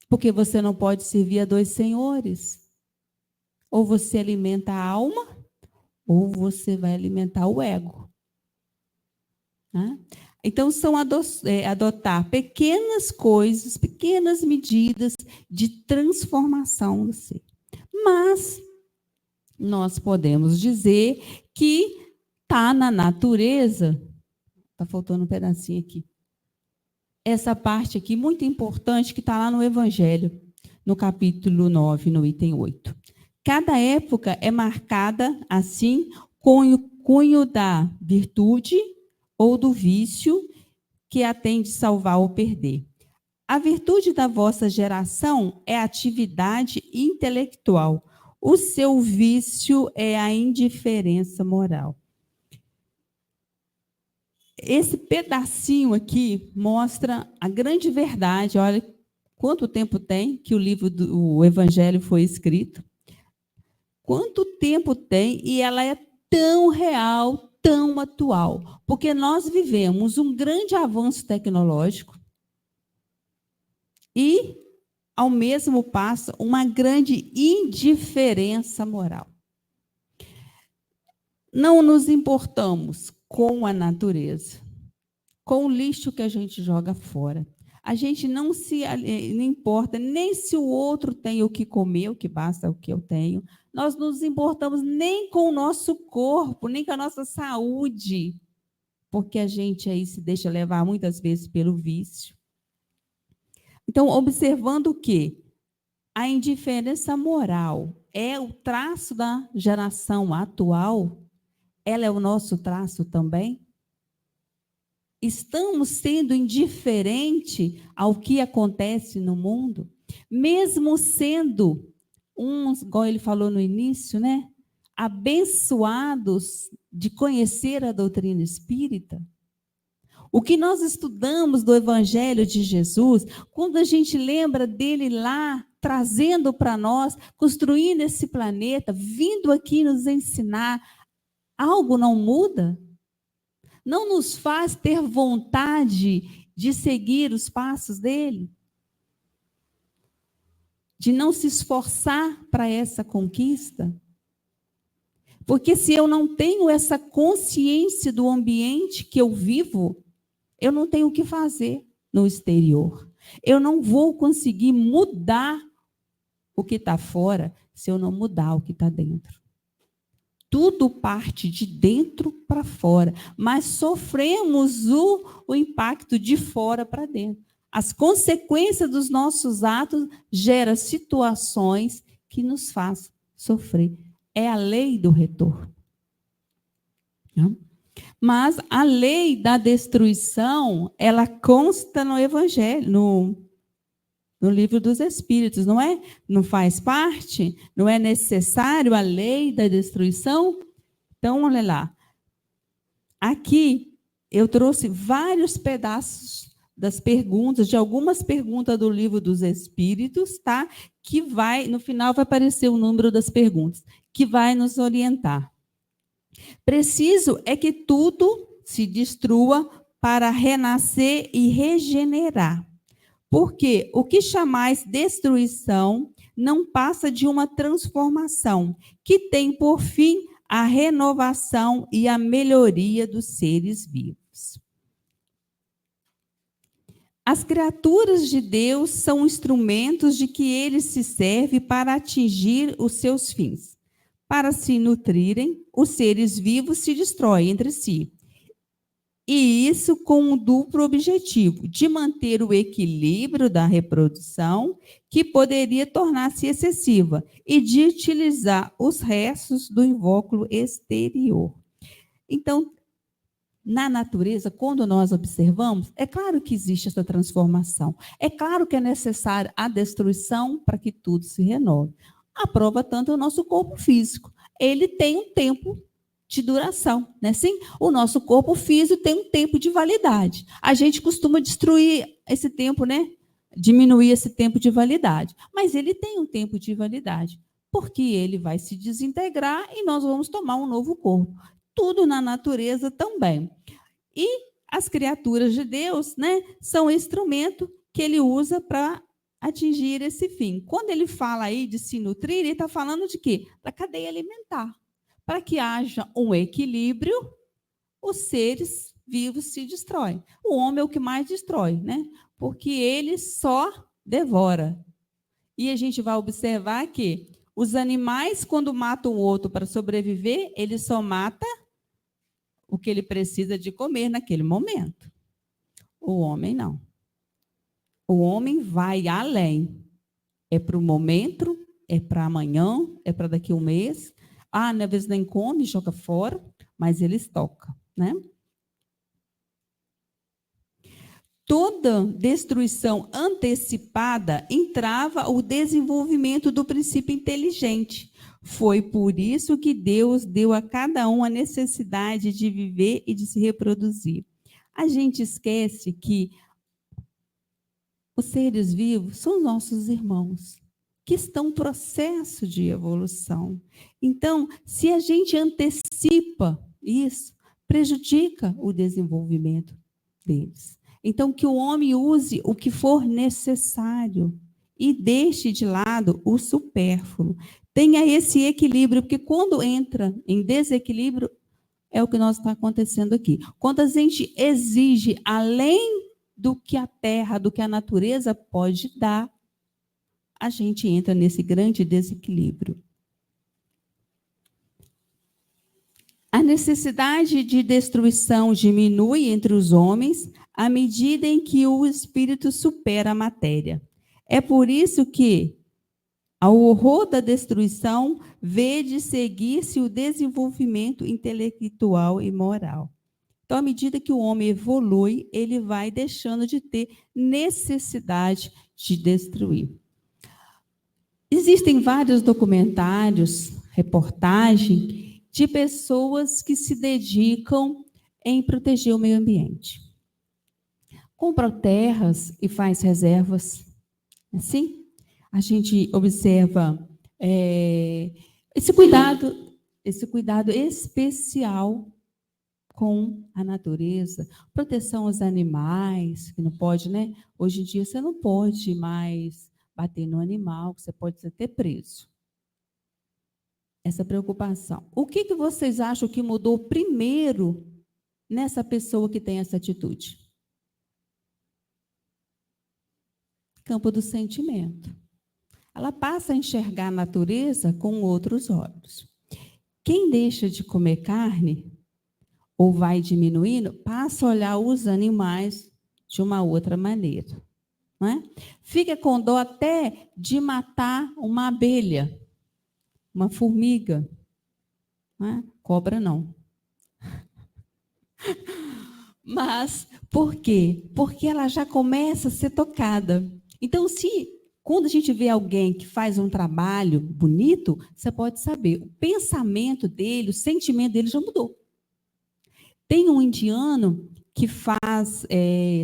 Porque você não pode servir a dois senhores. Ou você alimenta a alma, ou você vai alimentar o ego. Né? Então, são adotar pequenas coisas, pequenas medidas de transformação do ser. Mas nós podemos dizer que está na natureza. Está faltando um pedacinho aqui. Essa parte aqui, muito importante, que está lá no Evangelho, no capítulo 9, no item 8. Cada época é marcada, assim, com o cunho da virtude ou do vício que a tem de salvar ou perder. A virtude da vossa geração é a atividade intelectual. O seu vício é a indiferença moral. Esse pedacinho aqui mostra a grande verdade. Olha quanto tempo tem que o livro do Evangelho foi escrito. Quanto tempo tem e ela é tão real, tão atual. Porque nós vivemos um grande avanço tecnológico e, ao mesmo passo, uma grande indiferença moral. Não nos importamos com a natureza, com o lixo que a gente joga fora. A gente não importa nem se o outro tem o que comer, o que basta o que eu tenho. Nós não nos importamos nem com o nosso corpo, nem com a nossa saúde, porque a gente aí se deixa levar muitas vezes pelo vício. Então, observando o quê? A indiferença moral é o traço da geração atual? Ela é o nosso traço também? Estamos sendo indiferentes ao que acontece no mundo? Mesmo sendo uns, igual ele falou no início, né? Abençoados de conhecer a doutrina espírita? O que nós estudamos do Evangelho de Jesus, quando a gente lembra dele lá, trazendo para nós, construindo esse planeta, vindo aqui nos ensinar, algo não muda? Não nos faz ter vontade de seguir os passos dele? De não se esforçar para essa conquista? Porque se eu não tenho essa consciência do ambiente que eu vivo, eu não tenho o que fazer no exterior. Eu não vou conseguir mudar o que está fora se eu não mudar o que está dentro. Tudo parte de dentro para fora, mas sofremos o impacto de fora para dentro. As consequências dos nossos atos geram situações que nos fazem sofrer. É a lei do retorno. Não? Mas a lei da destruição, ela consta no Evangelho, no livro dos Espíritos, não é? Não faz parte? Não é necessário a lei da destruição? Então, olha lá. Aqui, eu trouxe vários pedaços das perguntas, de algumas perguntas do livro dos Espíritos, tá? Que vai, no final vai aparecer o número das perguntas, que vai nos orientar. Preciso é que tudo se destrua para renascer e regenerar. Porque o que chamais destruição não passa de uma transformação, que tem por fim a renovação e a melhoria dos seres vivos. As criaturas de Deus são instrumentos de que ele se serve para atingir os seus fins. Para se nutrirem, os seres vivos se destroem entre si. E isso com um duplo objetivo, de manter o equilíbrio da reprodução, que poderia tornar-se excessiva, e de utilizar os restos do invólucro exterior. Então, na natureza, quando nós observamos, é claro que existe essa transformação. É claro que é necessária a destruição para que tudo se renove. A prova tanto é o nosso corpo físico. Ele tem um tempo de duração, né? Sim, o nosso corpo físico tem um tempo de validade. A gente costuma destruir esse tempo, né? Diminuir esse tempo de validade. Mas ele tem um tempo de validade, porque ele vai se desintegrar e nós vamos tomar um novo corpo. Tudo na natureza também. E as criaturas de Deus, né, são instrumento que ele usa para atingir esse fim. Quando ele fala aí de se nutrir, ele está falando de quê? Da cadeia alimentar. Para que haja um equilíbrio, os seres vivos se destroem. O homem é o que mais destrói, né? Porque ele só devora. E a gente vai observar que os animais, quando matam o outro para sobreviver, ele só mata o que ele precisa de comer naquele momento. O homem não. O homem vai além. É para o momento, é para amanhã, é para daqui a um mês. Às vezes nem come, joga fora, mas ele estoca, né? Toda destruição antecipada entrava o desenvolvimento do princípio inteligente. Foi por isso que Deus deu a cada um a necessidade de viver e de se reproduzir. A gente esquece que os seres vivos são nossos irmãos, que estão em processo de evolução. Então, se a gente antecipa isso, prejudica o desenvolvimento deles. Então, que o homem use o que for necessário e deixe de lado o supérfluo. Tenha esse equilíbrio, porque quando entra em desequilíbrio, é o que nós está acontecendo aqui. Quando a gente exige além do que a terra, do que a natureza pode dar, a gente entra nesse grande desequilíbrio. A necessidade de destruição diminui entre os homens à medida em que o espírito supera a matéria. É por isso que, ao horror da destruição, vede seguir-se o desenvolvimento intelectual e moral. Então, à medida que o homem evolui, ele vai deixando de ter necessidade de destruir. Existem vários documentários, reportagens, de pessoas que se dedicam em proteger o meio ambiente. Compra terras e faz reservas. Assim, a gente observa esse cuidado especial com a natureza, proteção aos animais, que não pode, né? Hoje em dia você não pode mais bater no animal, que você pode ser até preso. Essa preocupação. O que vocês acham que mudou primeiro nessa pessoa que tem essa atitude? Campo do sentimento. Ela passa a enxergar a natureza com outros olhos. Quem deixa de comer carne, ou vai diminuindo, passa a olhar os animais de uma outra maneira. Não é? Fica com dó até de matar uma abelha, uma formiga. Não é? Cobra não. Mas, por quê? Porque ela já começa a ser tocada. Então, quando a gente vê alguém que faz um trabalho bonito, você pode saber, o pensamento dele, o sentimento dele já mudou. Tem um indiano que faz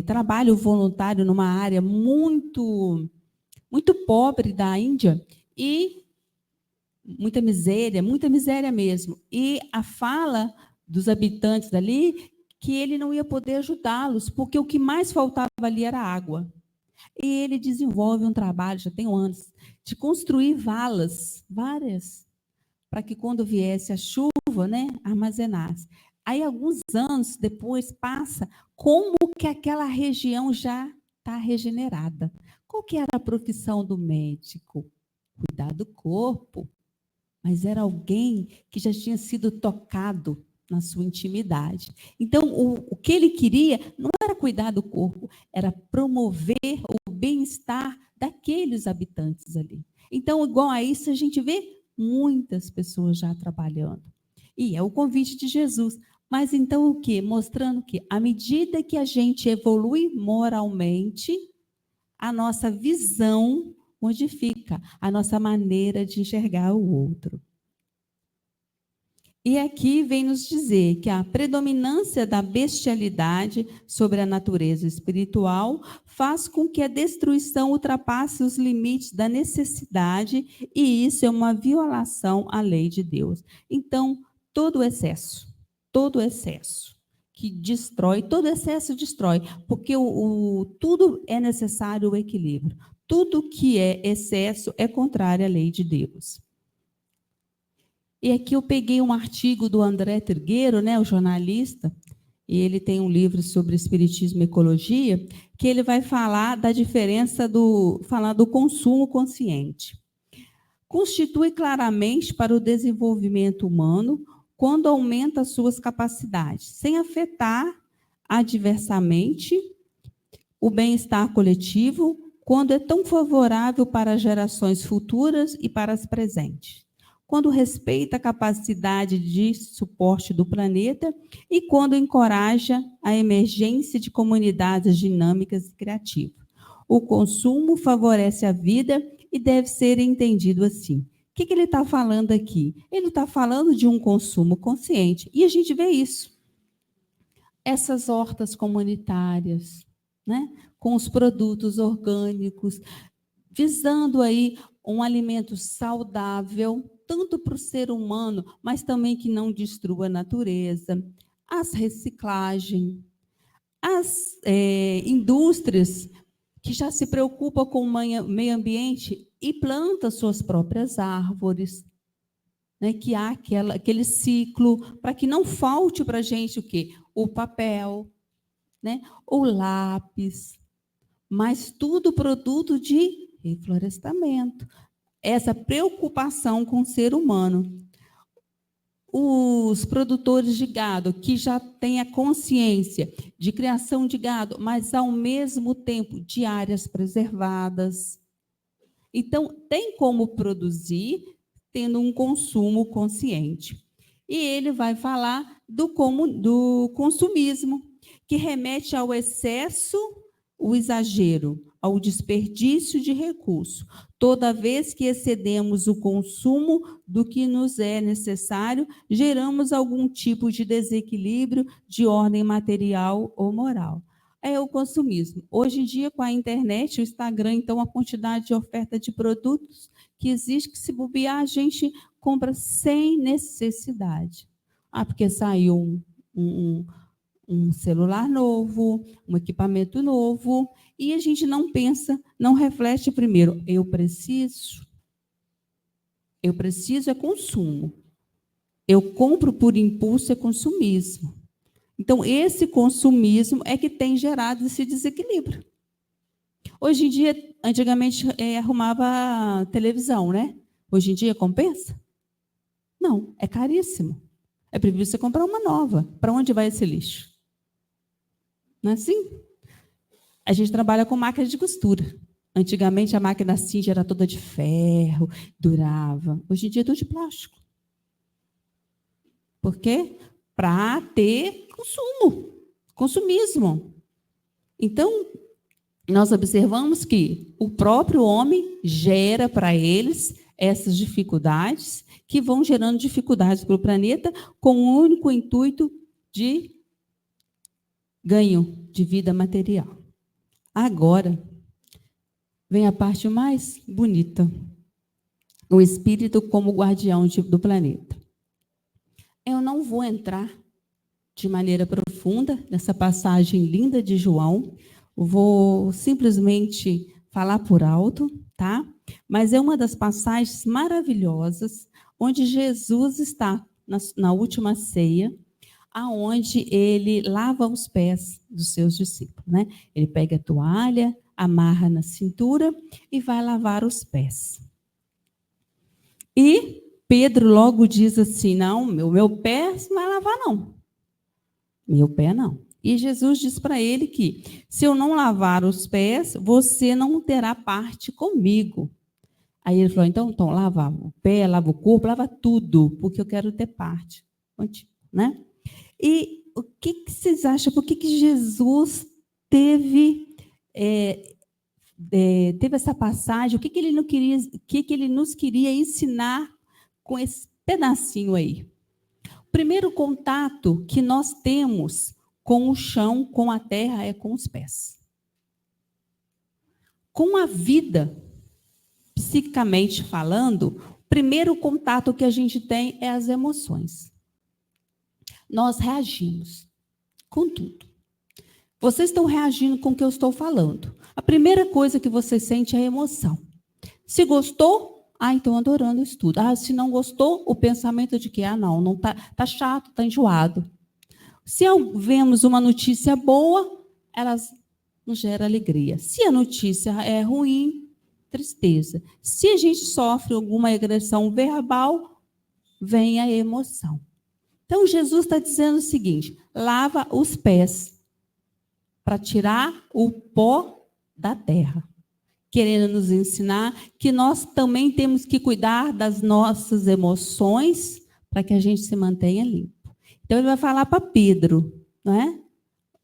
trabalho voluntário numa área muito, muito pobre da Índia e muita miséria mesmo. E a fala dos habitantes dali que ele não ia poder ajudá-los, porque o que mais faltava ali era água. E ele desenvolve um trabalho, já tem anos, de construir valas, várias, para que quando viesse a chuva, né, armazenasse. Aí, alguns anos depois, passa como que aquela região já está regenerada. Qual que era a profissão do médico? Cuidar do corpo. Mas era alguém que já tinha sido tocado na sua intimidade. Então, o que ele queria não era cuidar do corpo, era promover o bem-estar daqueles habitantes ali. Então, igual a isso, a gente vê muitas pessoas já trabalhando. E é o convite de Jesus. Mas então o quê? Mostrando que, à medida que a gente evolui moralmente, a nossa visão modifica, a nossa maneira de enxergar o outro. E aqui vem nos dizer que a predominância da bestialidade sobre a natureza espiritual faz com que a destruição ultrapasse os limites da necessidade, e isso é uma violação à lei de Deus. Então, todo excesso que destrói, todo excesso destrói, porque tudo é necessário o equilíbrio. Tudo que é excesso é contrário à lei de Deus. E aqui eu peguei um artigo do André Trigueiro, né, o jornalista, e ele tem um livro sobre espiritismo e ecologia, que ele vai falar da diferença do consumo consciente. Constitui claramente para o desenvolvimento humano quando aumenta suas capacidades, sem afetar adversamente o bem-estar coletivo, quando é tão favorável para as gerações futuras e para as presentes, quando respeita a capacidade de suporte do planeta e quando encoraja a emergência de comunidades dinâmicas e criativas. O consumo favorece a vida e deve ser entendido assim. O que ele está falando aqui? Ele está falando de um consumo consciente. E a gente vê isso. Essas hortas comunitárias, né, com os produtos orgânicos, visando aí um alimento saudável, tanto para o ser humano, mas também que não destrua a natureza, as reciclagens, as indústrias que já se preocupam com o meio ambiente e planta suas próprias árvores, né, que há aquele ciclo, para que não falte para a gente o quê? O papel, né? Ou lápis, mas tudo produto de reflorestamento. Essa preocupação com o ser humano. Os produtores de gado, que já têm a consciência de criação de gado, mas, ao mesmo tempo, de áreas preservadas. Então, tem como produzir tendo um consumo consciente. E ele vai falar do consumismo, que remete ao excesso, o exagero, ao desperdício de recursos, toda vez que excedemos o consumo do que nos é necessário, geramos algum tipo de desequilíbrio de ordem material ou moral. É o consumismo. Hoje em dia, com a internet, o Instagram, então, a quantidade de oferta de produtos que existe, que se bobear, a gente compra sem necessidade. Porque saiu um celular novo, um equipamento novo, e a gente não pensa, não reflete primeiro, eu preciso é consumo. Eu compro por impulso, é consumismo. Então, esse consumismo é que tem gerado esse desequilíbrio. Hoje em dia, antigamente arrumava televisão, né? Hoje em dia compensa? Não, é caríssimo. É previsto você comprar uma nova. Para onde vai esse lixo? Não é assim? A gente trabalha com máquina de costura. Antigamente, a máquina cinza era toda de ferro, durava. Hoje em dia, é tudo de plástico. Por quê? Para ter consumismo. Então, nós observamos que o próprio homem gera para eles essas dificuldades, que vão gerando dificuldades para o planeta, com o único intuito de ganho de vida material. Agora, vem a parte mais bonita. O espírito como guardião do planeta. Eu não vou entrar de maneira profunda nessa passagem linda de João. Vou simplesmente falar por alto, tá? Mas é uma das passagens maravilhosas onde Jesus está na última ceia, aonde ele lava os pés dos seus discípulos, né? Ele pega a toalha, amarra na cintura e vai lavar os pés. E Pedro logo diz assim, não, meu pé não vai lavar, não. Meu pé não. E Jesus diz para ele que, se eu não lavar os pés, você não terá parte comigo. Aí ele falou, então lava o pé, lava o corpo, lava tudo, porque eu quero ter parte contigo, né? E o que vocês acham? Por que Jesus teve essa passagem? O que ele não queria, o que ele nos queria ensinar com esse pedacinho aí? O primeiro contato que nós temos com o chão, com a terra, é com os pés. Com a vida, psicamente falando, o primeiro contato que a gente tem é as emoções. Nós reagimos com tudo. Vocês estão reagindo com o que eu estou falando. A primeira coisa que você sente é a emoção. Se gostou, então adorando o estudo. Se não gostou, o pensamento de que, não tá chato, tá enjoado. Se vemos uma notícia boa, elas nos geram alegria. Se a notícia é ruim, tristeza. Se a gente sofre alguma agressão verbal, vem a emoção. Então, Jesus está dizendo o seguinte, lava os pés para tirar o pó da terra. Querendo nos ensinar que nós também temos que cuidar das nossas emoções para que a gente se mantenha limpo. Então, ele vai falar para Pedro, não é?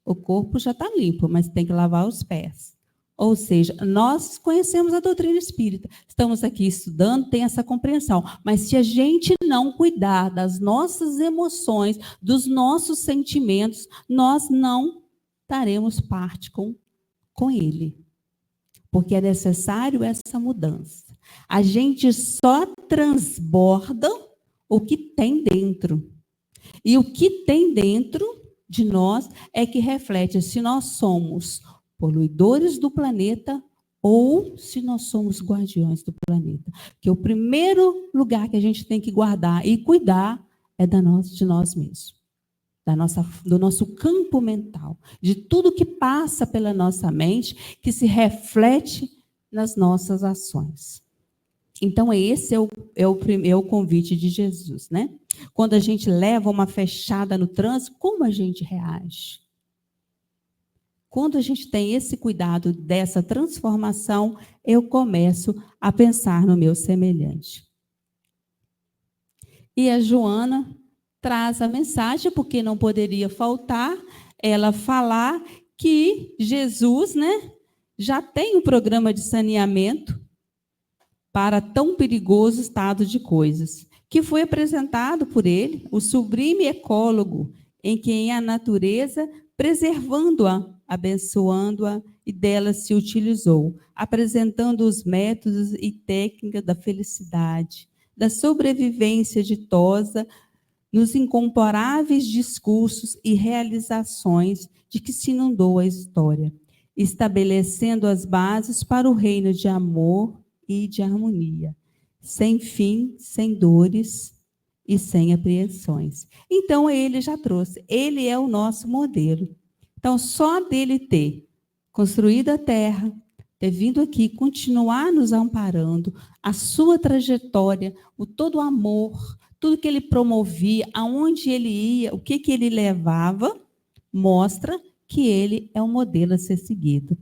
O corpo já está limpo, mas tem que lavar os pés. Ou seja, nós conhecemos a doutrina espírita, estamos aqui estudando, tem essa compreensão. Mas se a gente não cuidar das nossas emoções, dos nossos sentimentos, nós não daremos parte com ele. Porque é necessário essa mudança. A gente só transborda o que tem dentro. E o que tem dentro de nós é que reflete se nós somos poluidores do planeta ou se nós somos guardiões do planeta. Porque o primeiro lugar que a gente tem que guardar e cuidar é de nós mesmos. do nosso campo mental, de tudo que passa pela nossa mente, que se reflete nas nossas ações. Então, esse é o convite de Jesus, né? Quando a gente leva uma fechada no trânsito, como a gente reage? Quando a gente tem esse cuidado dessa transformação, eu começo a pensar no meu semelhante. E a Joana traz a mensagem, porque não poderia faltar ela falar que Jesus, né, já tem um programa de saneamento para tão perigoso estado de coisas, que foi apresentado por ele, o sublime ecólogo, em quem a natureza, preservando-a, abençoando-a, e dela se utilizou, apresentando os métodos e técnicas da felicidade, da sobrevivência ditosa, nos incomparáveis discursos e realizações de que se inundou a história, estabelecendo as bases para o reino de amor e de harmonia, sem fim, sem dores e sem apreensões. Então, ele já trouxe, ele é o nosso modelo. Então, só dele ter construído a terra, ter vindo aqui, continuar nos amparando, a sua trajetória, todo o amor, tudo que ele promovia, aonde ele ia, o que ele levava, mostra que ele é um modelo a ser seguido.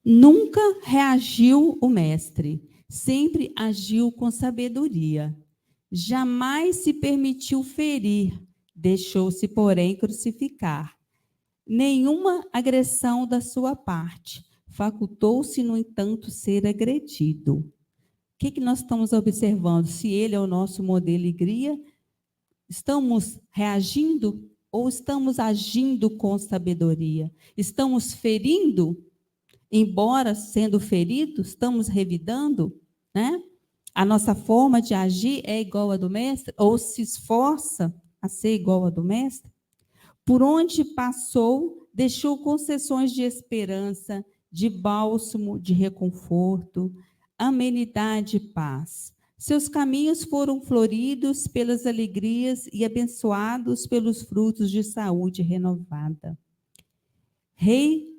Nunca reagiu o mestre, sempre agiu com sabedoria. Jamais se permitiu ferir, deixou-se, porém, crucificar. Nenhuma agressão da sua parte, facultou-se, no entanto, ser agredido. O que nós estamos observando? Se ele é o nosso modelo e guia, estamos reagindo ou estamos agindo com sabedoria? Estamos ferindo? Embora sendo feridos, estamos revidando, né? A nossa forma de agir é igual à do mestre? Ou se esforça a ser igual à do mestre? Por onde passou, deixou concessões de esperança, de bálsamo, de reconforto, amenidade e paz. Seus caminhos foram floridos pelas alegrias e abençoados pelos frutos de saúde renovada. Rei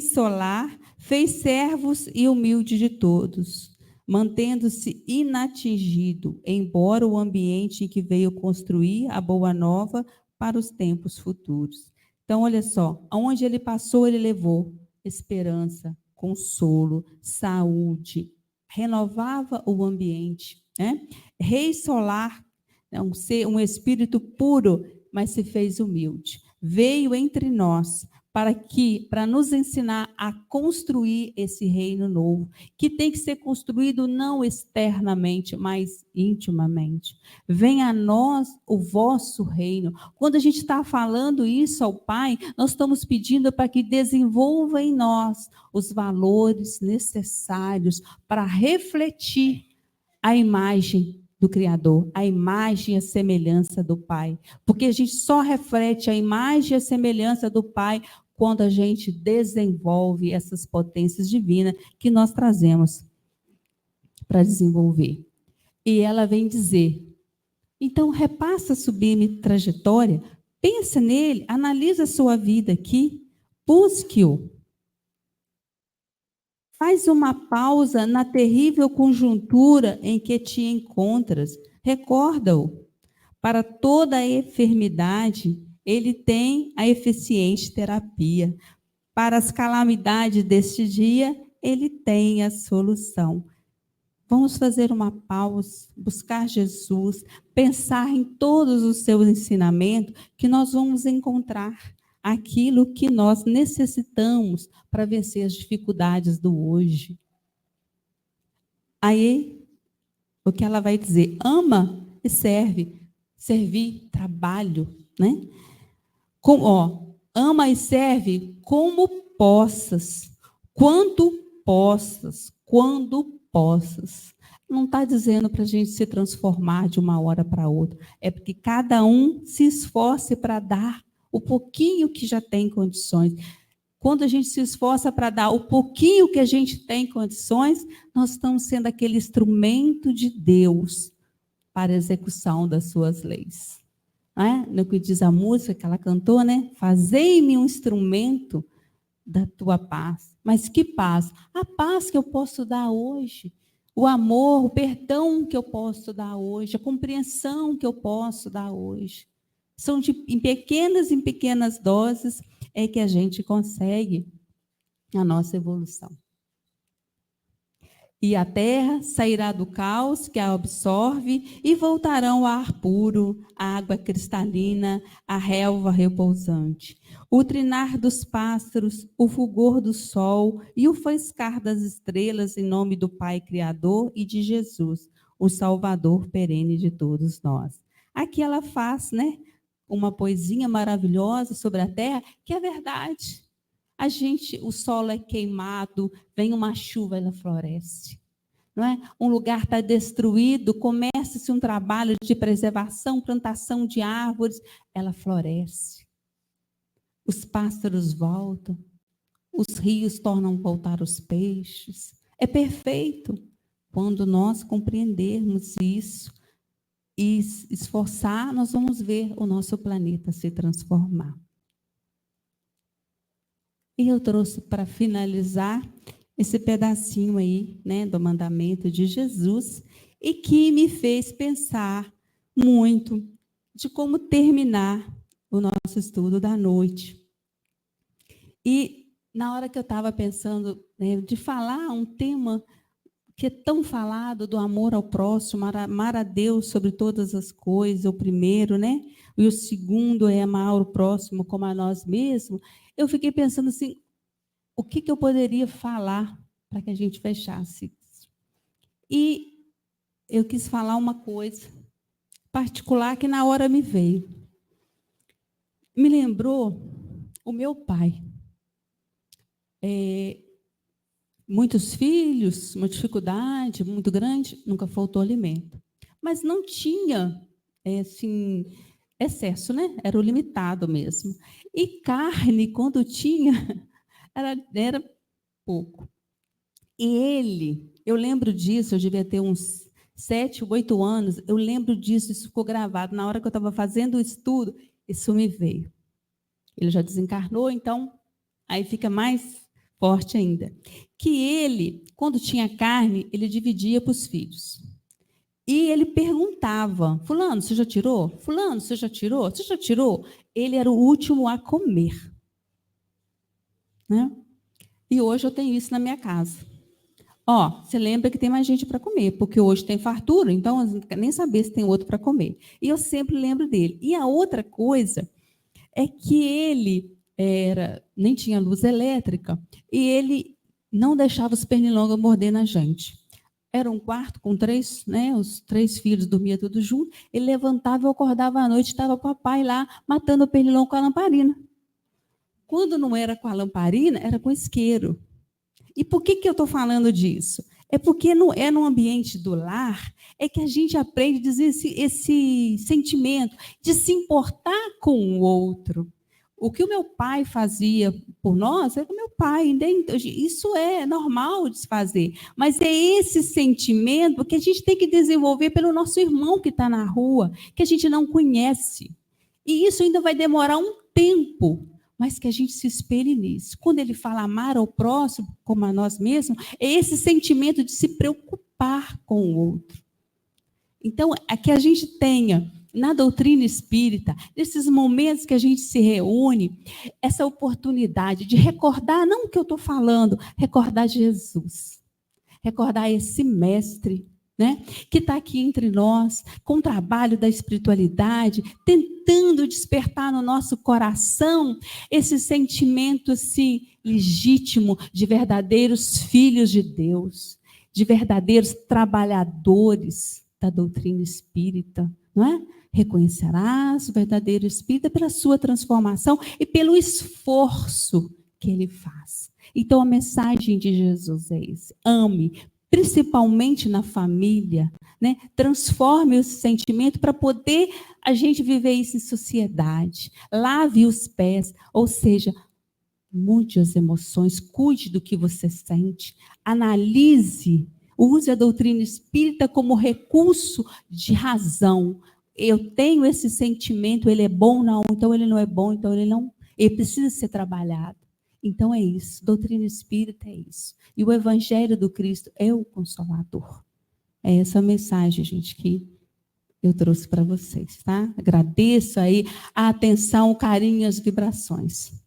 solar, fez servos e humilde de todos, mantendo-se inatingido, embora o ambiente em que veio construir a boa nova para os tempos futuros. Então, olha só, aonde ele passou, ele levou esperança, consolo, saúde, renovava o ambiente, né? Rei solar, um espírito puro, mas se fez humilde. Veio entre nós para nos ensinar a construir esse reino novo, que tem que ser construído não externamente, mas intimamente. Venha a nós o vosso reino. Quando a gente está falando isso ao Pai, nós estamos pedindo para que desenvolva em nós os valores necessários para refletir a imagem do Criador, a imagem e a semelhança do Pai. Porque a gente só reflete a imagem e a semelhança do Pai quando a gente desenvolve essas potências divinas que nós trazemos para desenvolver. E ela vem dizer, então repassa a sublime trajetória, pensa nele, analisa a sua vida aqui, busque-o. Faz uma pausa na terrível conjuntura em que te encontras. Recorda-o. Para toda a enfermidade, ele tem a eficiente terapia. Para as calamidades deste dia, ele tem a solução. Vamos fazer uma pausa, buscar Jesus, pensar em todos os seus ensinamentos, que nós vamos encontrar aquilo que nós necessitamos para vencer as dificuldades do hoje. Aí, o que ela vai dizer? Ama e serve. Servir, trabalho, né? Ama e serve como possas, quando possas, quando possas. Não está dizendo para a gente se transformar de uma hora para outra. É porque cada um se esforce para dar o pouquinho que já tem condições. Quando a gente se esforça para dar o pouquinho que a gente tem condições, nós estamos sendo aquele instrumento de Deus para a execução das suas leis. Não é? No que diz a música que ela cantou, né? Fazei-me um instrumento da tua paz. Mas que paz? A paz que eu posso dar hoje, o amor, o perdão que eu posso dar hoje, a compreensão que eu posso dar hoje. São em pequenas doses é que a gente consegue a nossa evolução. E a terra sairá do caos que a absorve e voltarão ao ar puro, a água cristalina, a relva repousante. O trinar dos pássaros, o fulgor do sol e o faiscar das estrelas em nome do Pai Criador e de Jesus, o Salvador perene de todos nós. Aqui ela faz, né, uma poesia maravilhosa sobre a terra, que é verdade. O solo é queimado, vem uma chuva, ela floresce. Não é? Um lugar está destruído, começa-se um trabalho de preservação, plantação de árvores, ela floresce. Os pássaros voltam, os rios tornam a voltar os peixes. É perfeito quando nós compreendermos isso e esforçar, nós vamos ver o nosso planeta se transformar. E eu trouxe para finalizar esse pedacinho aí, né, do mandamento de Jesus, e que me fez pensar muito de como terminar o nosso estudo da noite. E na hora que eu estava pensando, né, de falar um tema que é tão falado do amor ao próximo, amar a Deus sobre todas as coisas, o primeiro, né? E o segundo é amar o próximo como a nós mesmos. Eu fiquei pensando assim, o que eu poderia falar para que a gente fechasse isso? E eu quis falar uma coisa particular que na hora me veio. Me lembrou o meu pai. Muitos filhos, uma dificuldade muito grande, nunca faltou alimento. Mas não tinha, assim, excesso, né? Era o limitado mesmo. E carne, quando tinha, era pouco. E eu lembro disso, eu devia ter uns 7, 8 anos, eu lembro disso, isso ficou gravado. Na hora que eu estava fazendo o estudo, isso me veio. Ele já desencarnou, então, aí fica mais forte ainda. Que ele, quando tinha carne, ele dividia para os filhos. E ele perguntava, fulano, você já tirou? Fulano, você já tirou? Você já tirou? Ele era o último a comer. Né? E hoje eu tenho isso na minha casa. Você lembra que tem mais gente para comer, porque hoje tem fartura, então eu não quero nem saber se tem outro para comer. E eu sempre lembro dele. E a outra coisa é que ele nem tinha luz elétrica, e ele não deixava os pernilongos morder na gente. Era um quarto com 3, né? Os 3 filhos dormiam todos juntos. Ele levantava, eu acordava à noite, estava o papai lá matando o pernilongo com a lamparina. Quando não era com a lamparina, era com isqueiro. E por que eu estou falando disso? É porque no ambiente do lar é que a gente aprende a dizer esse sentimento de se importar com o outro. O que o meu pai fazia por nós é o meu pai. Isso é normal de se fazer. Mas é esse sentimento que a gente tem que desenvolver pelo nosso irmão que está na rua, que a gente não conhece. E isso ainda vai demorar um tempo, mas que a gente se espelhe nisso. Quando ele fala amar ao próximo, como a nós mesmos, é esse sentimento de se preocupar com o outro. Então, é que a gente tenha, na doutrina espírita, nesses momentos que a gente se reúne, essa oportunidade de recordar, não o que eu estou falando, recordar Jesus, recordar esse mestre, né, que está aqui entre nós, com o trabalho da espiritualidade, tentando despertar no nosso coração esse sentimento assim, legítimo de verdadeiros filhos de Deus, de verdadeiros trabalhadores da doutrina espírita, não é? Reconhecerás o verdadeiro espírita pela sua transformação e pelo esforço que ele faz. Então, a mensagem de Jesus é esse: ame, principalmente na família, né? Transforme esse sentimento para poder a gente viver isso em sociedade. Lave os pés, ou seja, mude as emoções, cuide do que você sente, analise Use a doutrina espírita como recurso de razão. Eu tenho esse sentimento, ele é bom, não, então ele não é bom, então ele precisa ser trabalhado. Então é isso, doutrina espírita é isso. E o Evangelho do Cristo é o Consolador. É essa mensagem, gente, que eu trouxe para vocês, tá? Agradeço aí a atenção, o carinho e as vibrações.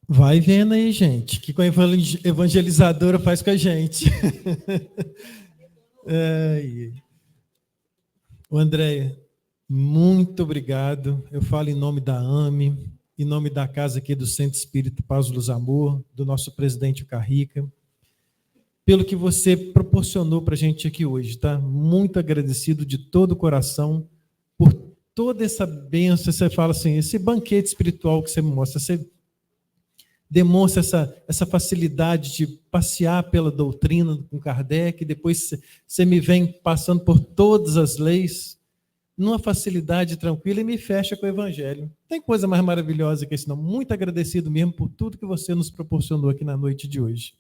Vai vendo aí, gente, o que a evangelizadora faz com a gente. O André, muito obrigado. Eu falo em nome da AME, em nome da casa aqui do Centro Espírita Paz, Luz, Amor, do nosso presidente Carrica, pelo que você proporcionou para a gente aqui hoje, tá? Muito agradecido de todo o coração por toda essa bênção. Você fala assim, esse banquete espiritual que você me mostra, você demonstra essa facilidade de passear pela doutrina com Kardec, depois você me vem passando por todas as leis, numa facilidade tranquila, e me fecha com o Evangelho. Tem coisa mais maravilhosa que isso, não. Muito agradecido mesmo por tudo que você nos proporcionou aqui na noite de hoje.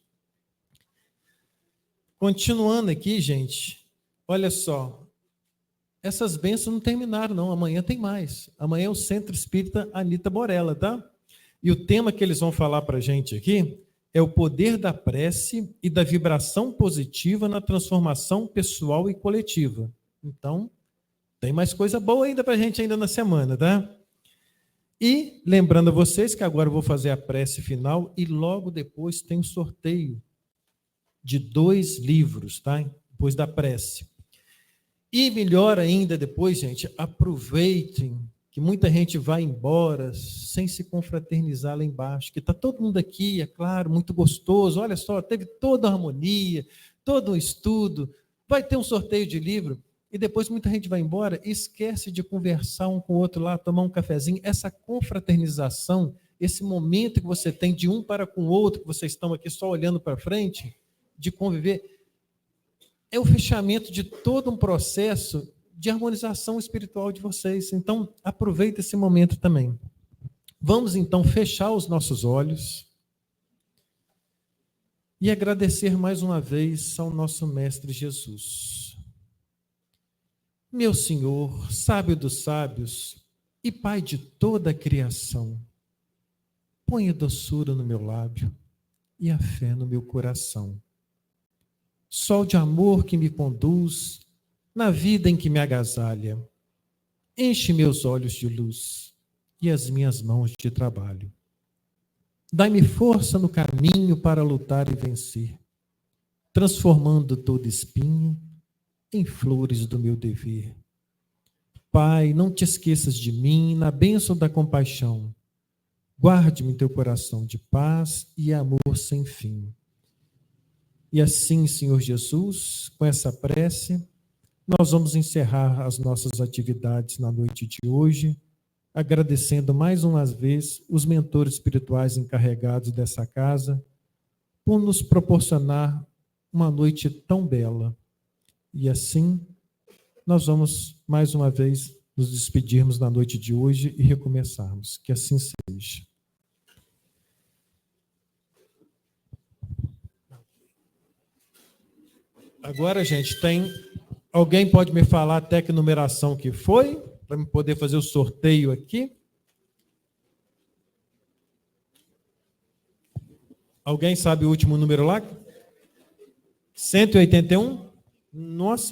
Continuando aqui, gente, olha só, essas bênçãos não terminaram, não. Amanhã tem mais. Amanhã é o Centro Espírita Anita Borella, tá? E o tema que eles vão falar para a gente aqui é o poder da prece e da vibração positiva na transformação pessoal e coletiva. Então, tem mais coisa boa ainda para a gente ainda na semana, tá? E lembrando a vocês que agora eu vou fazer a prece final e logo depois tem um sorteio de 2 livros, tá? Depois da prece. E melhor ainda depois, gente, aproveitem que muita gente vai embora sem se confraternizar lá embaixo, que está todo mundo aqui, é claro, muito gostoso, olha só, teve toda a harmonia, todo um estudo, vai ter um sorteio de livro, e depois muita gente vai embora e esquece de conversar um com o outro lá, tomar um cafezinho. Essa confraternização, esse momento que você tem de um para com o outro, que vocês estão aqui só olhando para frente, de conviver, é o fechamento de todo um processo de harmonização espiritual de vocês. Então, aproveita esse momento também. Vamos, então, fechar os nossos olhos e agradecer mais uma vez ao nosso Mestre Jesus. Meu Senhor, sábio dos sábios e Pai de toda a criação, põe a doçura no meu lábio e a fé no meu coração. Sol de amor que me conduz na vida em que me agasalha, enche meus olhos de luz e as minhas mãos de trabalho. Dai-me força no caminho para lutar e vencer, transformando todo espinho em flores do meu dever. Pai, não te esqueças de mim na bênção da compaixão. Guarde-me em teu coração de paz e amor sem fim. E assim, Senhor Jesus, com essa prece, nós vamos encerrar as nossas atividades na noite de hoje, agradecendo mais uma vez os mentores espirituais encarregados dessa casa por nos proporcionar uma noite tão bela. E assim, nós vamos mais uma vez nos despedirmos na noite de hoje e recomeçarmos. Que assim seja. Agora, gente, tem... Alguém pode me falar até que numeração que foi, para eu poder fazer o sorteio aqui? Alguém sabe o último número lá? 181? Nossa,